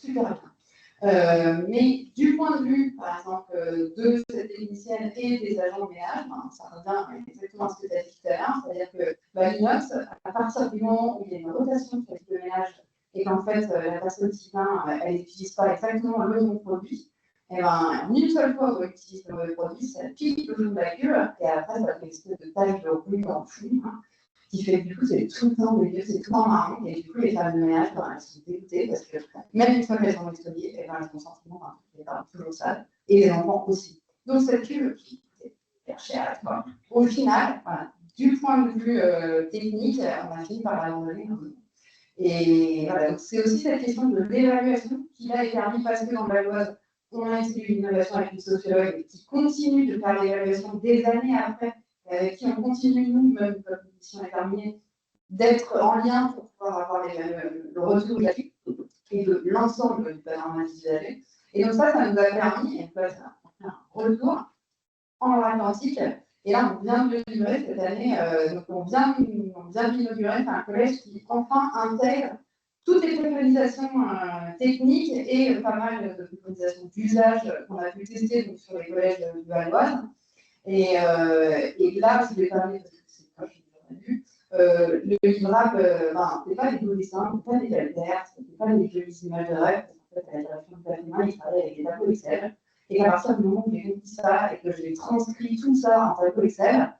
super bien. Mais du point de vue, par exemple, de cette technicienne et des agents de ménage, ça revient exactement à ce que tu as dit tout à l'heure, c'est-à-dire que l'inox, à partir du moment où il y a une rotation sur le ménage et qu'en fait, la personne qui vient, elle n'utilise pas exactement le bon produit, et ben, une seule fois où elle utilise le mauvais produit, ça pique le bout de la queue, et après, ça fait une espèce de tache de rouille dans le fond, qui fait que du coup, c'est tout le temps dégueu, c'est tout en marron, et du coup, les femmes de ménage, elles sont dégoûtées, parce que même une fois qu'elles ont nettoyé, elles ont le sentiment qu'elles sont toujours sales, et les enfants aussi. Donc, cette queue qui est hyper chère, au final, voilà, du point de vue technique, on a fini par l'abandonner. Et voilà, c'est aussi cette question de l'évaluation qui là est permis parce que dans Valoise, on a essayé une innovation avec une sociologue qui continue de faire l'évaluation des années après, et avec qui on continue, nous, même quand l'émission est terminée, d'être en lien pour pouvoir avoir le retour graphique et de l'ensemble du panorama visuel. Et donc ça nous a permis, et ça un retour en Atlantique. Et là, on vient de l'inaugurer cette année, donc on vient d'inaugurer un collège qui enfin intègre toutes les préconisations techniques et pas mal de préconisations d'usage qu'on a pu tester donc, sur les collèges du Val-d'Oise. Et là, je vais parler parce que c'est pas je l'ai vu. Le livrable, c'est pas des beaux dessins, c'est pas des calcaires, c'est pas des jolies images de rêve. En fait, à la direction du patrimoine, il travaille avec des tableaux Excel. Et qu'à partir du moment où j'ai compris ça et que j'ai transcrit tout ça en tableau Excel,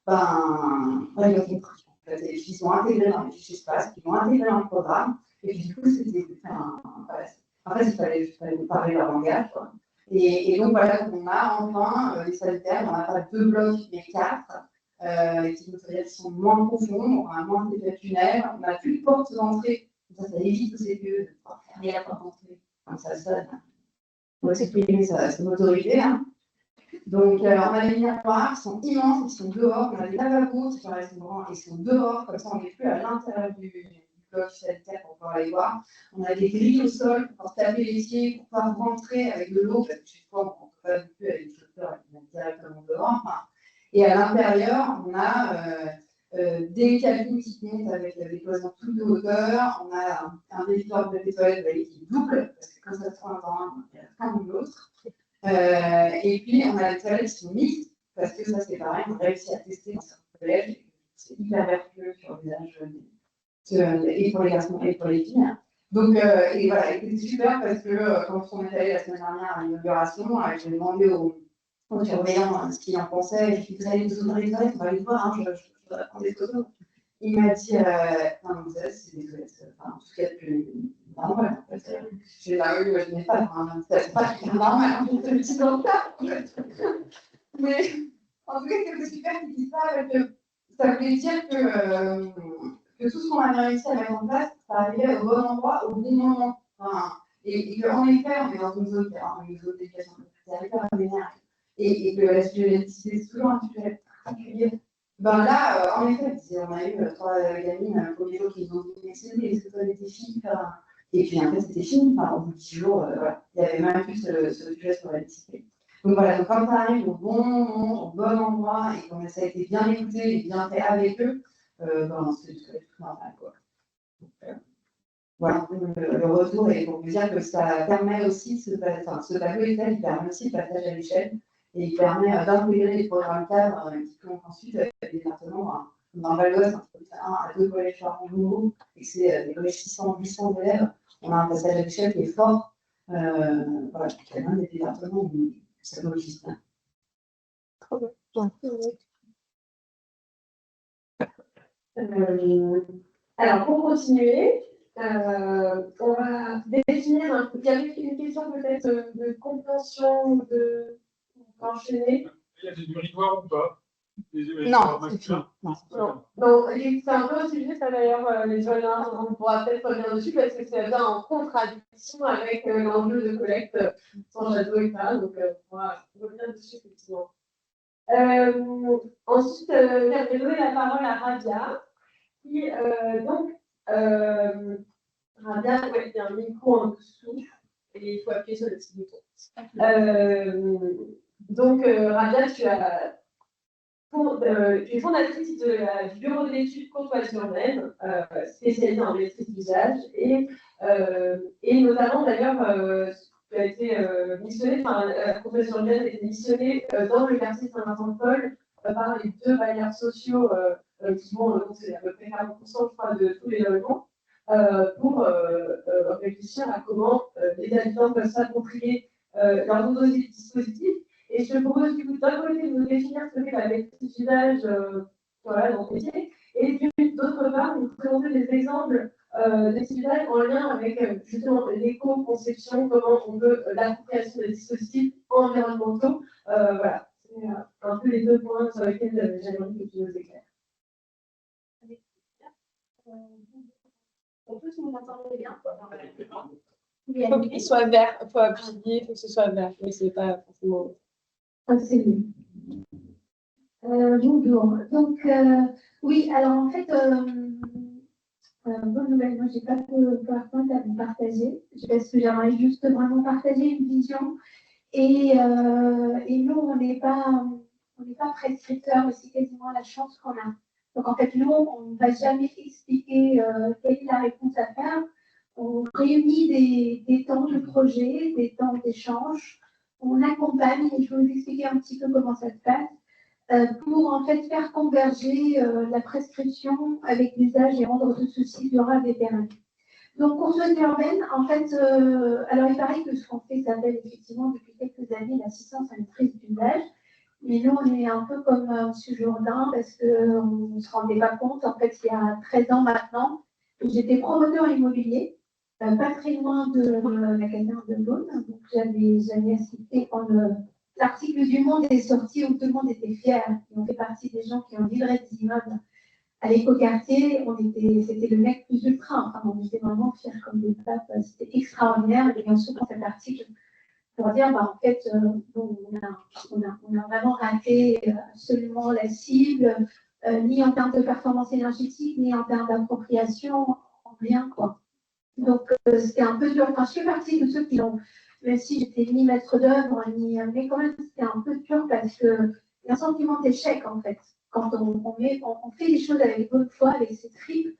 ils ont compris. En fait, ils sont intégrés dans les fichiers espace, ils sont intégrés dans le programme. Et puis du coup, c'était. En fait, il fallait parler leur langage. Quoi. Et donc voilà, on a enfin les sanitaires, on n'a pas 2 blocs, mais 4, qui sont moins profonds, on a moins d'effets tunnels, on n'a plus de porte d'entrée. Ça évite aux élus de pouvoir fermer la porte d'entrée. Comme ça sonne. Pour exprimer sa autorité. Hein. Donc, on a des miroirs qui sont immenses, qui sont dehors. On a des lavabos qui sont grands et qui sont dehors. Comme ça, on n'est plus à l'intérieur du bloc sanitaire pour pouvoir les voir. On a des grilles au sol pour pouvoir taper les pieds, pour pouvoir rentrer avec de l'eau, parce que chez toi, on ne peut pas non plus avec les chauffeurs qui viennent directement dehors. Et à l'intérieur, on a des cabines qui montent avec des cloisons toutes de hauteur. On a un défileur de toilettes qui est double, parce que quand ça se trouve dans un, il y a un ou l'autre. Et puis, on a des toilettes qui sont mixtes, parce que ça, c'est pareil, on a réussi à tester dans certains collèges. C'est hyper vertueux sur l'usage et pour les garçons et pour les filles. Donc, et voilà, c'était super parce que quand on est allé la semaine dernière à l'inauguration, j'ai demandé aux surveillants ce qu'ils en pensaient. Je lui ai dit, vous allez nous ouvrir les toilettes, on va les voir, je voudrais prendre des photos. Il m'a dit, non, vous savez, c'est des toilettes, en tout cas, plus normal. En fait. J'ai la rue, je n'ai pas, c'est pas normal, c'est le petit dentaire. Mais en tout cas, c'était super qu'ils disent ça, parce que ça voulait dire que tout ce qu'on avait réussi à mettre en place, ça arrivait au bon endroit, au bon moment. Et qu'en effet, on est dans une zone d'éducation prioritaire à l'énergie. Et que la sujet c'est toujours un sujet particulier. Ben là, en effet, on a eu 3 gamines au niveau qui nous ont dit est-ce que ça avait été fini et puis en fait, c'était fini. Au bout de 10 jours, voilà. Il n'y avait même plus ce sujet sur la discipline. Donc voilà, donc quand ça arrive au bon moment, au bon endroit, et quand ça a été bien écouté et bien fait avec eux, c'est tout normal. Quoi. Donc, voilà, le retour, et pour vous dire que ça permet aussi, ce tableau Excel, il permet aussi le passage à l'échelle, et il permet d'intégrer les programmes cadres qui font ensuite les départements, dans Val-d'Oise, entre 1 à 2 collèges par an, et c'est des collèges 600-800 élèves, on a un passage à l'échelle qui est fort. Voilà, il y a même des départements où ça doit juste bien. Trop bien. Alors, pour continuer, on va définir un peu. Il y avait une question peut-être de compréhension, de enchaîner. Il y a des urinoirs ou pas? Non, c'est fini. Non, c'est un peu un sujet, ça d'ailleurs, les urinoirs, on pourra peut-être revenir dessus parce que c'est bien en contradiction avec l'enjeu de collecte sans château et ça, donc on pourra revenir dessus effectivement. Ensuite, je vais donner la parole à Rabia, qui donc, Rabia, il y a un micro en dessous et il faut appuyer sur le petit bouton. Donc, Rabia, une fondatrice du bureau d'études courtoisie urbaine, spécialisée en maîtrise d'usage, et notamment d'ailleurs, qui a été missionnée, la courtoisie urbaine a été missionnée dans le quartier Saint-Vincent-de-Paul par les 2 bailleurs sociaux qui vont, c'est à peu près 40%, je crois, de tous les logements, pour réfléchir à comment les habitants peuvent s'approprier leurs nouveaux dispositifs. Et je te propose du coup d'un côté de nous définir ce qu'est la maîtrise d'usage voilà, dans ce métier, et d'autre part de nous présenter des exemples d'usage en lien avec justement l'éco-conception, comment on veut l'appropriation des dispositifs environnementaux. Voilà, c'est un peu les 2 points sur lesquels j'aimerais que tu nous éclaires. En plus, vous m'entendez bien? Il faut qu'il soit vert, il faut appuyer, il faut que ce soit vert, mais c'est pas forcément. C'est mieux. Bonjour. Donc, oui, alors en fait, bonne nouvelle, moi, j'ai pas de PowerPoint à vous partager, parce que j'aimerais juste vraiment partager une vision. Et nous, on n'est pas prescripteurs, mais c'est quasiment la chance qu'on a. Donc, en fait, nous, on ne va jamais expliquer quelle est la réponse à faire. On réunit des temps de projet, des temps d'échange. On accompagne, et je vais vous expliquer un petit peu comment ça se passe, pour en fait faire converger la prescription avec l'usage et rendre tout ceci durable et pérenne. Donc, courtoisie urbaine, en fait, alors il paraît que ce qu'on fait s'appelle effectivement depuis quelques années l'assistance à maîtrise d'usage. Mais nous, on est un peu comme M. Jourdain parce qu'on ne se rendait pas compte. En fait, il y a 13 ans maintenant, j'étais promoteur immobilier, pas très loin de la caserne de Beaune. Donc, j'avais assisté quand l'article du Monde est sorti où tout le monde était fier. Et on fait partie des gens qui ont livré des immeubles à l'écoquartier. C'était le mec plus ultra. Enfin, on était vraiment fiers comme des papes. C'était extraordinaire. Et bien souvent cet article pour dire, en fait, on a vraiment raté absolument la cible, ni en termes de performance énergétique, ni en termes d'appropriation, rien, quoi. Donc, c'était un peu dur. Enfin, je fais partie de ceux qui l'ont, même si j'étais ni maître d'œuvre, mais quand même, c'était un peu dur parce qu'il y a un sentiment d'échec, en fait. Quand on fait les choses avec bonne foi, avec ses tripes,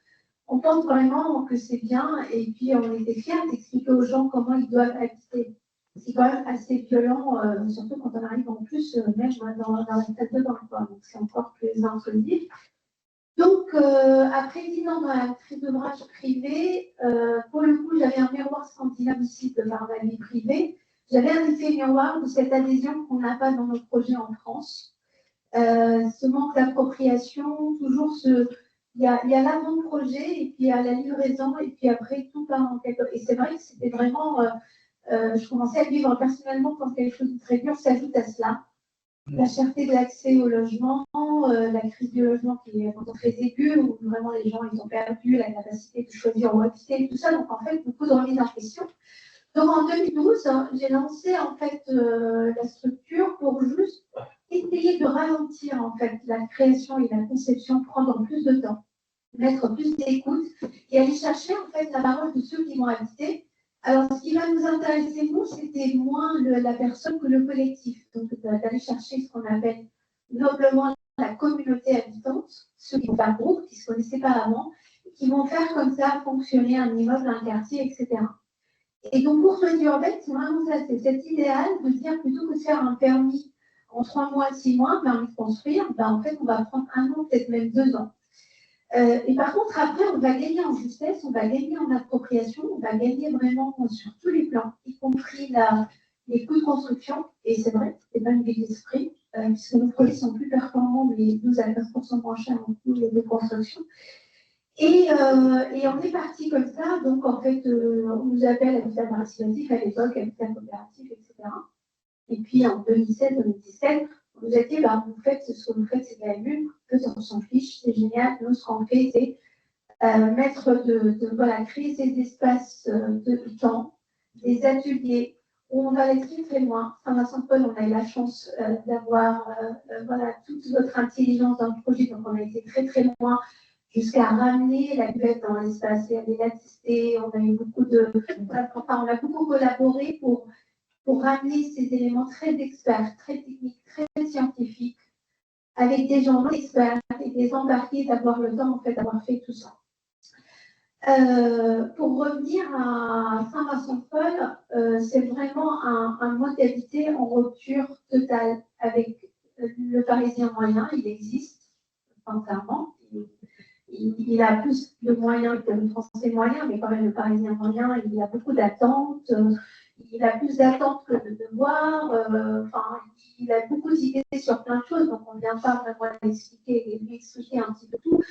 on pense vraiment que c'est bien et puis on était fiers d'expliquer aux gens comment ils doivent habiter. C'est quand même assez violent, surtout quand on arrive en plus, même dans la tête de bain, quoi. Donc, c'est encore plus insolite. Donc, après 10 ans dans la maîtrise d'ouvrage privée, pour le coup, j'avais un miroir scandinave aussi de par ma vie privée. J'avais un effet miroir de cette adhésion qu'on n'a pas dans nos projets en France. Ce manque d'appropriation, toujours il y a l'avant-projet et puis il y a la livraison et puis après tout part en quelque. Et c'est vrai que c'était vraiment, je commençais à vivre personnellement quand quelque chose de très dur s'ajoute à cela. La cherté de l'accès au logement, la crise du logement qui est très aiguë, où vraiment les gens ils ont perdu la capacité de choisir où habiter, tout ça. Donc en fait, beaucoup de remises en question. Donc en 2012, j'ai lancé en fait la structure pour juste essayer de ralentir en fait la création et la conception, prendre plus de temps, mettre plus d'écoute et aller chercher en fait la parole de ceux qui vont habiter. Alors, ce qui va nous intéresser, nous, c'était moins la personne que le collectif. Donc, d'aller chercher ce qu'on appelle noblement la communauté habitante, ceux qui vont faire groupe, qui ne se connaissaient pas avant, qui vont faire comme ça fonctionner un immeuble, un quartier, etc. Et donc, courtoisie urbaine, c'est vraiment ça, c'est cet idéal de dire plutôt que de faire un permis en 3 mois, 6 mois, permis de construire, en fait, on va prendre 1 an, peut-être même 2 ans. Et par contre, après, on va gagner en justesse, on va gagner en appropriation, on va gagner vraiment sur tous les plans, y compris les coûts de construction. Et c'est vrai, c'est pas une vue d'esprit, puisque nos projets sont plus performants, mais 12 à 15% moins chers en coût de construction. Et on est parti comme ça. Donc, en fait, on nous appelle habitat participatif à l'époque, habitat coopératif, etc. Et puis, en 2016-2017, on nous a dit, vous faites ce que vous faites, c'est quand même mieux, on s'en fiche, c'est génial. Nous, ce qu'on fait, c'est créer ces espaces de temps, des ateliers où on va aller très très loin. Saint-Vincent-de-Paul, on a eu la chance d'avoir toute votre intelligence dans le projet, donc on a été très très loin jusqu'à ramener la cuvette dans l'espace et aller la tester. On a eu on a beaucoup collaboré pour ramener ces éléments très experts, très techniques, très scientifiques avec des gens non experts et des embarqués, d'avoir le temps en fait d'avoir fait tout ça. Pour revenir à Saint-Vincent-de-Paul, c'est vraiment un mode d'habiter en rupture totale avec le Parisien moyen. Il existe, sincèrement. Il a plus de moyens que le Français moyen, mais quand même le Parisien moyen, il a beaucoup d'attentes. Il a plus d'attentes que de devoirs. Il a beaucoup d'idées sur plein de choses, donc on ne vient pas vraiment lui expliquer un petit peu tout.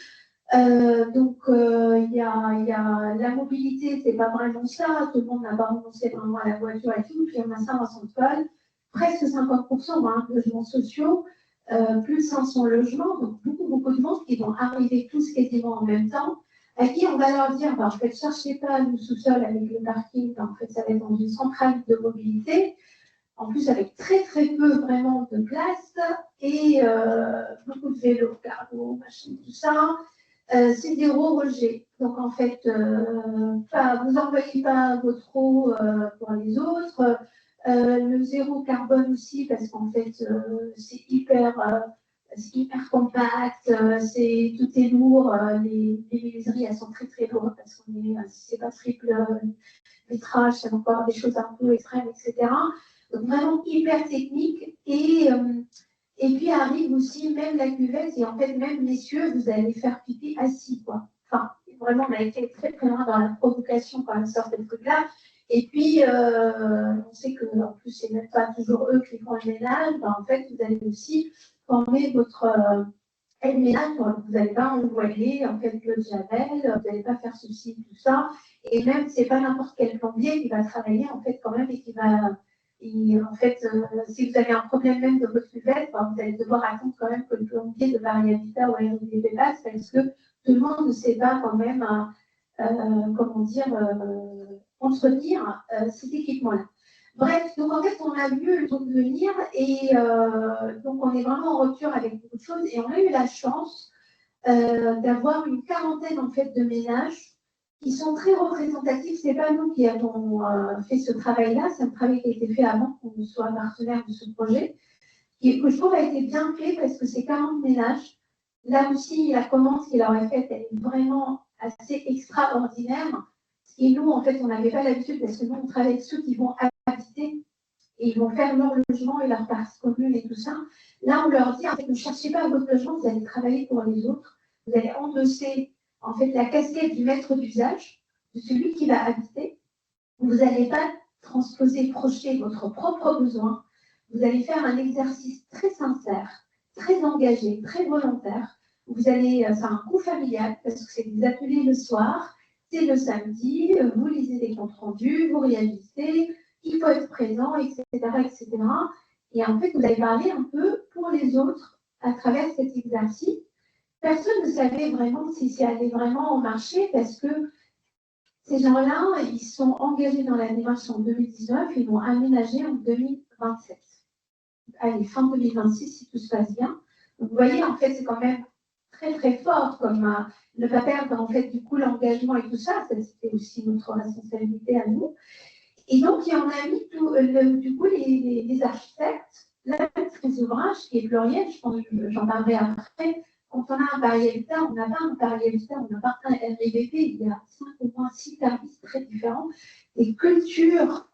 Il y a la mobilité, c'est pas vraiment ça, tout le monde n'a pas renoncé vraiment à la voiture et tout, puis on a Saint-Vincent-de-Paul, presque 50% de logements sociaux, plus de 500 logements, donc beaucoup de monde qui vont arriver tous quasiment en même temps, à qui on va leur dire, en fait, cherchez pas le sous-sol avec le parking, en fait, ça va être dans une centrale de mobilité, en plus avec très peu vraiment de place, et beaucoup de vélos, cargo, machin, tout ça. C'est zéro rejet. Donc, en fait, vous n'envoyez pas votre eau pour les autres. Le zéro carbone aussi, parce qu'en fait, c'est hyper compact, tout est lourd. Les menuiseries, elles sont très lourdes, parce qu'on est, si c'est pas triple vitrage, c'est encore des choses un peu extrêmes, etc. Donc, vraiment hyper technique. Et puis arrive aussi même la cuvette, et en fait, même messieurs, vous allez faire pipi assis, quoi. Enfin, vraiment, on a été très loin dans la provocation quand on sort de ce truc-là. Et puis, on sait qu'en plus, c'est même pas toujours eux qui font le ménage. En fait, vous allez aussi former votre aide-ménage. Vous n'allez pas envoyer, en fait, le javel, vous n'allez pas faire ceci, tout ça. Et même, c'est pas n'importe quel plombier qui va travailler, en fait, quand même, et qui va... Et en fait, si vous avez un problème même de votre cuvette, vous allez devoir attendre quand même que le plombier de Variabita ou RDB passe, parce que tout le monde ne sait pas quand même, entretenir cet équipement-là. Bref, donc en fait, on a vu le truc venir, et donc on est vraiment en rupture avec beaucoup de choses, et on a eu la chance d'avoir une quarantaine en fait de ménages qui sont très représentatifs. Ce n'est pas nous qui avons fait ce travail-là, c'est un travail qui a été fait avant qu'on soit partenaire de ce projet, que je trouve a été bien fait parce que ces 40 ménages, là aussi, la commande qu'il leur est faite, elle est vraiment assez extraordinaire. Et nous, en fait, on n'avait pas l'habitude, parce que nous, on travaille avec ceux qui vont habiter et ils vont faire leur logement et leur partie commune et tout ça. Là, on leur dit, en fait, ne cherchez pas votre logement, vous allez travailler pour les autres, vous allez endosser en fait la casquette du maître d'usage, de celui qui va habiter. Vous n'allez pas transposer, projeter votre propre besoin. Vous allez faire un exercice très sincère, très engagé, très volontaire. C'est un coût familial parce que c'est des ateliers le soir, c'est le samedi, vous lisez des comptes rendus, vous réalisez, il faut être présent, etc., etc. Et en fait, vous allez parler un peu pour les autres à travers cet exercice. Personne ne savait vraiment si ça allait vraiment au marché, parce que ces gens-là, ils sont engagés dans la démarche en 2019, ils vont aménager en 2027. Allez, fin 2026, si tout se passe bien. Donc, vous voyez, en fait, c'est quand même très fort, comme ne pas perdre, en fait, du coup, l'engagement et tout ça. C'était aussi notre responsabilité à nous. Et donc, on a mis du coup les architectes, la maîtrise d'ouvrage, qui est pluriel, je pense que j'en parlerai après. Quand on a un Paris Habitat, on n'a pas un Paris Habitat, on n'a pas un RIVP, il y a 5 au moins 6 services très différents, des cultures,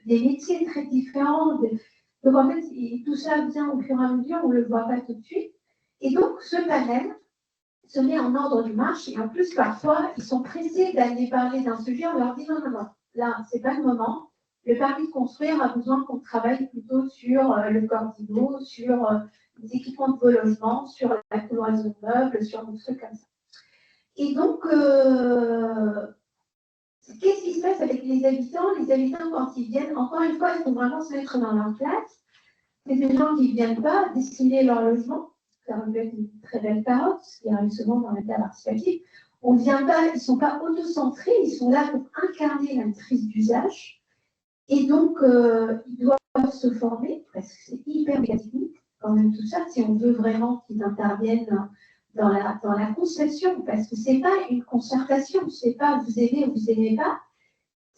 des métiers très différents. Donc en fait, tout ça vient au fur et à mesure, on ne le voit pas tout de suite. Et donc, ce panel se met en ordre de marche, et en plus, parfois, ils sont pressés d'aller parler d'un sujet, on leur dit non, là, ce n'est pas le moment. Le permis de construire a besoin qu'on travaille plutôt sur le corps d'îlot, sur les équipements de vos logements, sur la coloration de meubles, sur des trucs comme ça. Et donc, qu'est-ce qui se passe avec les habitants? Les habitants, quand ils viennent, encore une fois, il faut vraiment se mettre dans leur place. C'est des gens qui ne viennent pas dessiner leur logement. Ça aurait pu être une très belle carotte, ce qui arrive souvent dans les cas participatifs. On vient pas, ils ne sont pas autocentrés, ils sont là pour incarner la maîtrise d'usage. Et donc, ils doivent se former, parce que c'est hyper technique, quand même tout ça, si on veut vraiment qu'ils interviennent dans la conception, parce que ce n'est pas une concertation, ce n'est pas vous aimez ou vous n'aimez pas,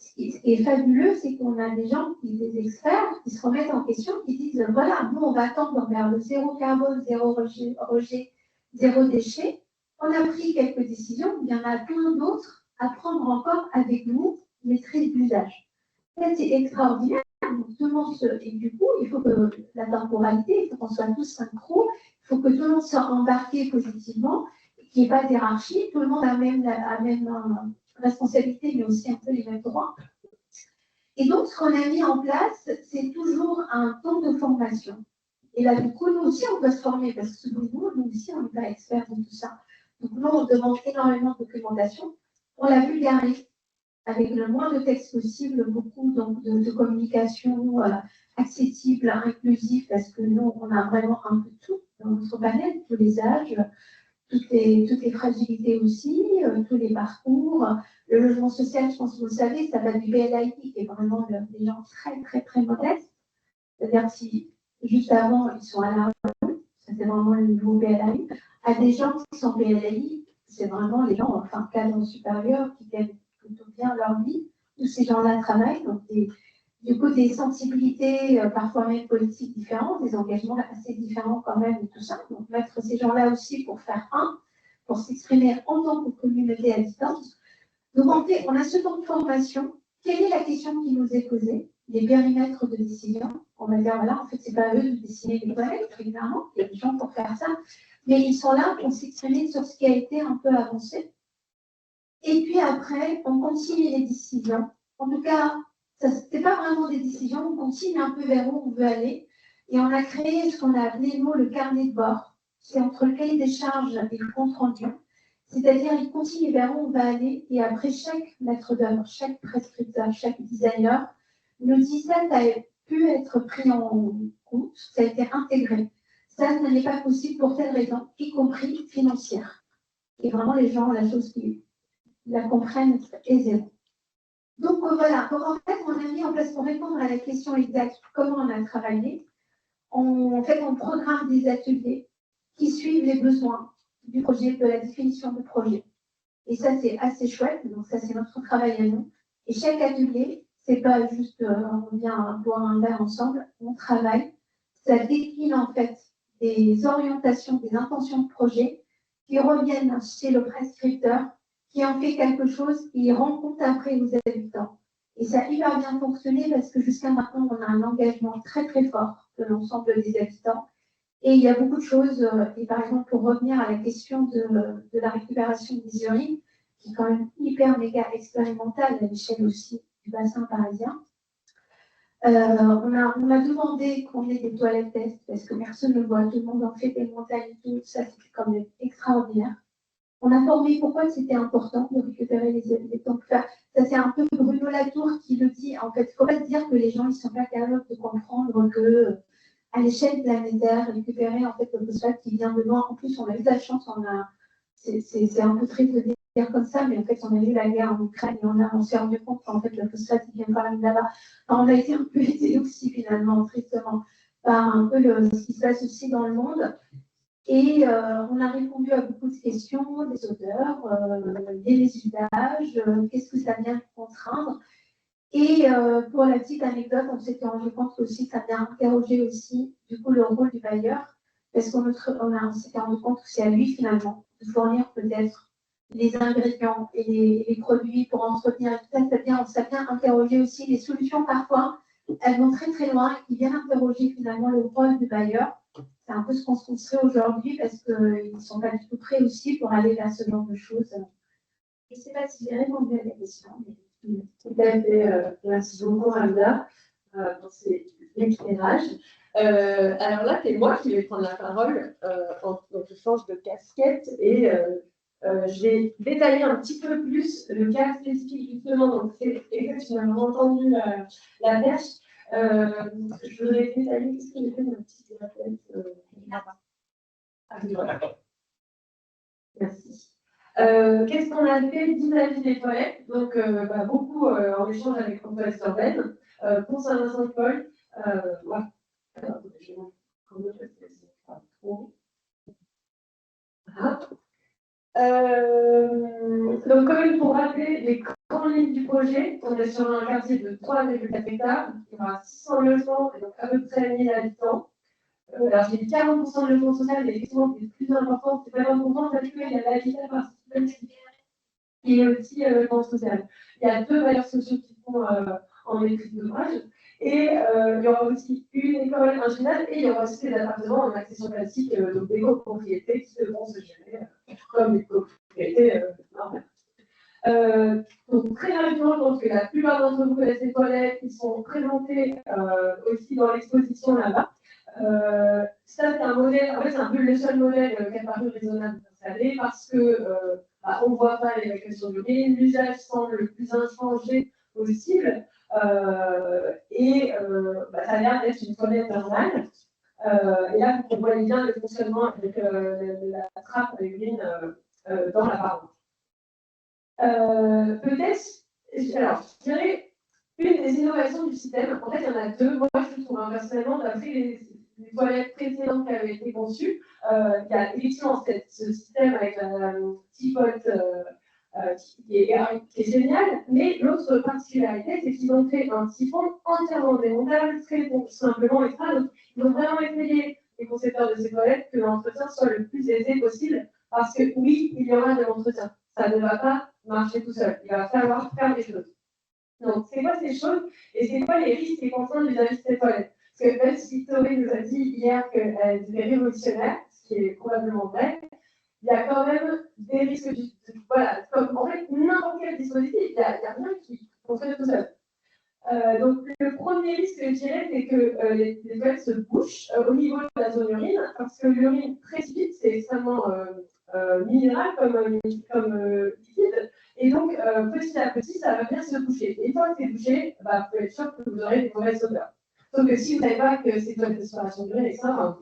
Ce qui est fabuleux, c'est qu'on a des gens, des experts, qui se remettent en question, qui disent, voilà, nous, on va tendre vers le zéro carbone, zéro rejet, zéro déchet. On a pris quelques décisions, il y en a plein d'autres à prendre encore avec nous, maîtrise d'usage. Ça, c'est extraordinaire. Donc, tout le monde et du coup, il faut que la temporalité, il faut qu'on soit tous synchro, il faut que tout le monde soit embarqué positivement, qu'il n'y ait pas d'hierarchie, tout le monde a même responsabilité, mais aussi un peu les mêmes droits. Et donc, ce qu'on a mis en place, c'est toujours un temps de formation. Et là, du coup, nous aussi, on peut se former, parce que nous aussi, on n'est pas experts de tout ça. Donc, nous, on demande énormément de documentation. On la vulgarise avec le moins de texte possible, beaucoup donc, de communication accessible, inclusive, parce que nous, on a vraiment un peu de tout dans notre panel, tous les âges, toutes les fragilités aussi, tous les parcours. Le logement social, je pense que vous le savez, ça va du BLAI, qui est vraiment des gens très, très, très modestes. C'est-à-dire si juste avant, ils sont à la rue, ça c'est vraiment le niveau BLAI, à des gens qui sont BLAI, c'est vraiment les gens, enfin, cadre supérieur, qui gagnent plutôt bien leur vie. Tous ces gens-là travaillent, donc du coup, des sensibilités, parfois même politiques différentes, des engagements assez différents quand même et tout ça. Donc, mettre ces gens-là aussi pour faire pour s'exprimer en tant que communauté à distance. Donc, on a ce temps de formation. Quelle est la question qui nous est posée? Les périmètres de décision. On va dire, voilà, en fait, c'est pas à eux de décider les règles, évidemment. Il y a des gens pour faire ça. Mais ils sont là pour s'exprimer sur ce qui a été un peu avancé. Et puis après, on continue les décisions. En tout cas, ce n'est pas vraiment des décisions, on continue un peu vers où on veut aller. Et on a créé ce qu'on a appelé, nous, le carnet de bord. C'est entre le cahier des charges et le compte rendu. C'est-à-dire, il continue vers où on va aller. Et après, chaque maître d'œuvre, chaque prescripteur, chaque designer nous dit ça, ça a pu être pris en compte, ça a été intégré. Ça n'est pas possible pour telle raison, y compris financière. Et vraiment, les gens, la chose qui la comprennent aisément. Donc voilà, donc en fait, on a mis en place pour répondre à la question exacte comment on a travaillé. En fait, on programme des ateliers qui suivent les besoins du projet, de la définition du projet. Et ça, c'est assez chouette. Donc ça, c'est notre travail à nous. Et chaque atelier, c'est pas juste on vient boire un verre ensemble, on travaille. Ça décline en fait des orientations, des intentions de projet qui reviennent chez le prescripteur, qui en fait quelque chose et rend compte après aux habitants. Et ça a hyper bien fonctionné parce que jusqu'à maintenant, on a un engagement très très fort de l'ensemble des habitants. Et il y a beaucoup de choses, et par exemple, pour revenir à la question de la récupération des urines, qui est quand même hyper méga expérimentale à l'échelle aussi du bassin parisien, on a demandé qu'on ait des toilettes tests, parce que personne ne le voit, tout le monde en fait des montagnes et tout, ça c'était quand même extraordinaire. On a formé pourquoi c'était important de récupérer les temps. Ça, c'est un peu Bruno Latour qui le dit. En fait, il ne faut pas se dire que les gens ne sont pas capables de comprendre que à l'échelle planétaire, récupérer en fait le phosphate qui vient de loin. En plus, on a eu de la chance, c'est un peu triste de dire comme ça, mais en fait, on a eu la guerre en Ukraine et on s'est rendu compte qu'en fait, le phosphate il vient quand même là-bas. On a été un peu aidé aussi finalement, tristement, par un peu ce qui se passe aussi dans le monde. Et on a répondu à beaucoup de questions, des odeurs, des usages, qu'est-ce que ça vient contraindre. Et pour la petite anecdote, on s'était rendu compte aussi que ça vient interroger aussi du coup le rôle du bailleur, parce qu'on s'était rendu compte que c'est à lui finalement de fournir peut-être les ingrédients et les produits pour entretenir. Et tout ça, ça vient interroger aussi les solutions parfois. Elles vont très très loin et viennent interroger finalement le rôle du bailleur. C'est un peu ce qu'on se construit aujourd'hui parce qu'ils ne sont pas du tout prêts aussi pour aller vers ce genre de choses. Je ne sais pas si j'ai répondu à la question. Mais... Tout à fait. Merci beaucoup, Ramda, pour ces éclairages. Alors là, c'est moi qui vais prendre la parole. Donc, je change de casquette et je vais détailler un petit peu plus le cas spécifique, justement. Donc, c'est exactement entendu la perche. Je voudrais détailler ce que j'ai fait de ma petite Merci. Qu'est-ce qu'on a fait vis-à-vis des toilettes? Donc, beaucoup en échange avec François Sorben pour Saint-Vincent-de-Paul. Voilà. Donc, quand même, pour rappeler les grandes lignes du projet, on est sur un quartier de 3,4 hectares, il y aura 600 logements et donc à peu près 1000 habitants. Alors, j'ai dit 40% de logement social, mais effectivement, ce qui est plus important, c'est pas important parce qu'il y a l'habitat participatif qui est aussi logement social. Il y a 2 bailleurs sociaux qui sont en maîtrise d'ouvrage. Et il y aura aussi une école, un gymnase, et il y aura aussi des appartements en accession classique, donc des copropriétés qui devront se gérer comme des copropriétés normales. Donc très rapidement, je pense que la plupart d'entre vous connaissent les toilettes qui sont présentées aussi dans l'exposition là-bas. Ça, c'est un modèle, en fait, c'est un peu le seul modèle qui a paru raisonnable d'installer parce que on ne voit pas l'évacuation d'urine, l'usage semble le plus inchangé possible. Ça a l'air d'être une toilette normale. Et là, vous voyez bien le fonctionnement avec la trappe à urine dans la paroi. Peut-être, alors, je dirais, une des innovations du système, en fait, il y en a 2. Moi, je trouve, personnellement, d'après les toilettes précédentes qui avaient été conçues, il y a effectivement ce système avec la tipote qui est génial, mais l'autre particularité, c'est qu'ils ont fait un siphon entièrement démontable, très simplement extra. Donc, ils ont vraiment essayé, les concepteurs de ces toilettes, que l'entretien soit le plus aisé possible, parce que oui, il y aura de l'entretien. Ça ne va pas marcher tout seul. Il va falloir faire des choses. Donc, c'est quoi ces choses et c'est quoi les risques et contraintes vis-à-vis de ces toilettes? Parce que même si Tori nous a dit hier qu'elles étaient révolutionnaires, ce qui est probablement vrai, il y a quand même des risques. Voilà, comme en fait, n'importe quel dispositif, il n'y a rien qui fonctionne tout seul. Donc, le premier risque, je dirais, c'est que les toilettes se bouchent au niveau de la zone urine, parce que l'urine précipite, c'est extrêmement minéral comme liquide. Et donc, petit à petit, ça va bien se boucher. Et une fois que c'est bouché, vous pouvez être sûr que vous aurez des mauvaises odeurs. Sauf que si vous ne savez pas que c'est une exploration d'urine, et ça,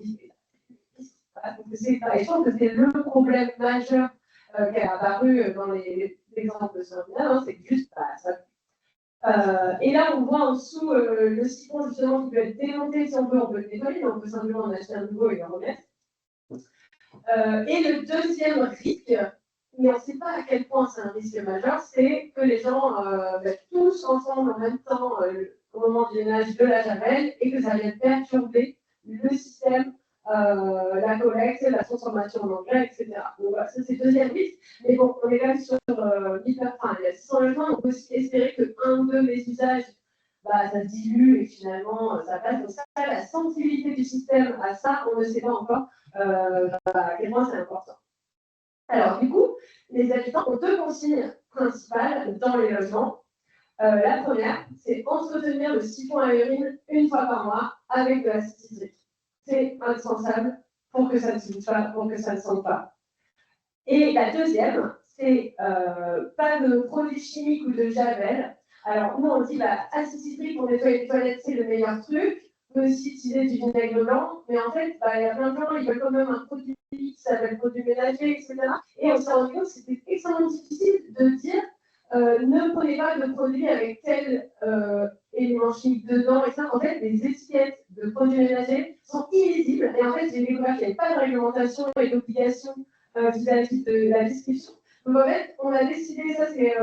je pense que c'est le problème majeur qui est apparu dans les exemples de Scandinave, c'est que juste, ça. Et là, on voit en dessous le siphon justement qui peut être démonté si on peut le nettoyer, donc on peut simplement en acheter un nouveau et le remettre. Et le deuxième risque, mais on ne sait pas à quel point c'est un risque majeur, c'est que les gens tous ensemble en même temps au moment du ménage de la javel et que ça vienne perturber le système, la collecte, la transformation en engrais, etc. Donc voilà, ça c'est le deuxième risque. Mais bon, on est quand même sur il y a 600 logements, on peut aussi espérer qu'un ou deux des usages, ça se dilue et finalement ça passe. Donc ça, la sensibilité du système à ça, on ne sait pas encore à quel point c'est important. Alors, du coup, les habitants ont 2 consignes principales dans les logements. La première, c'est entretenir le siphon à urine une fois par mois avec de l'acide citrique. C'est indispensable pour que ça ne se bouge pas, pour que ça ne sente pas. Et la deuxième, c'est pas de produits chimiques ou de javel. Alors, nous, on dit acide citrique pour nettoyer les toilettes, c'est le meilleur truc. On peut aussi utiliser du vinaigre blanc, mais en fait, il y a plein de gens, ils veulent quand même un produit qui s'appelle produit ménager, etc. Et on s'est rendu compte que c'était extrêmement difficile de dire ne prenez pas de produit avec tel élément chimique dedans. Et ça, en fait, les étiquettes de produits ménagers sont illisibles. Et en fait, j'ai découvert qu'il n'y avait pas de réglementation et d'obligation vis-à-vis de la description. Donc en fait, on a décidé, ça c'est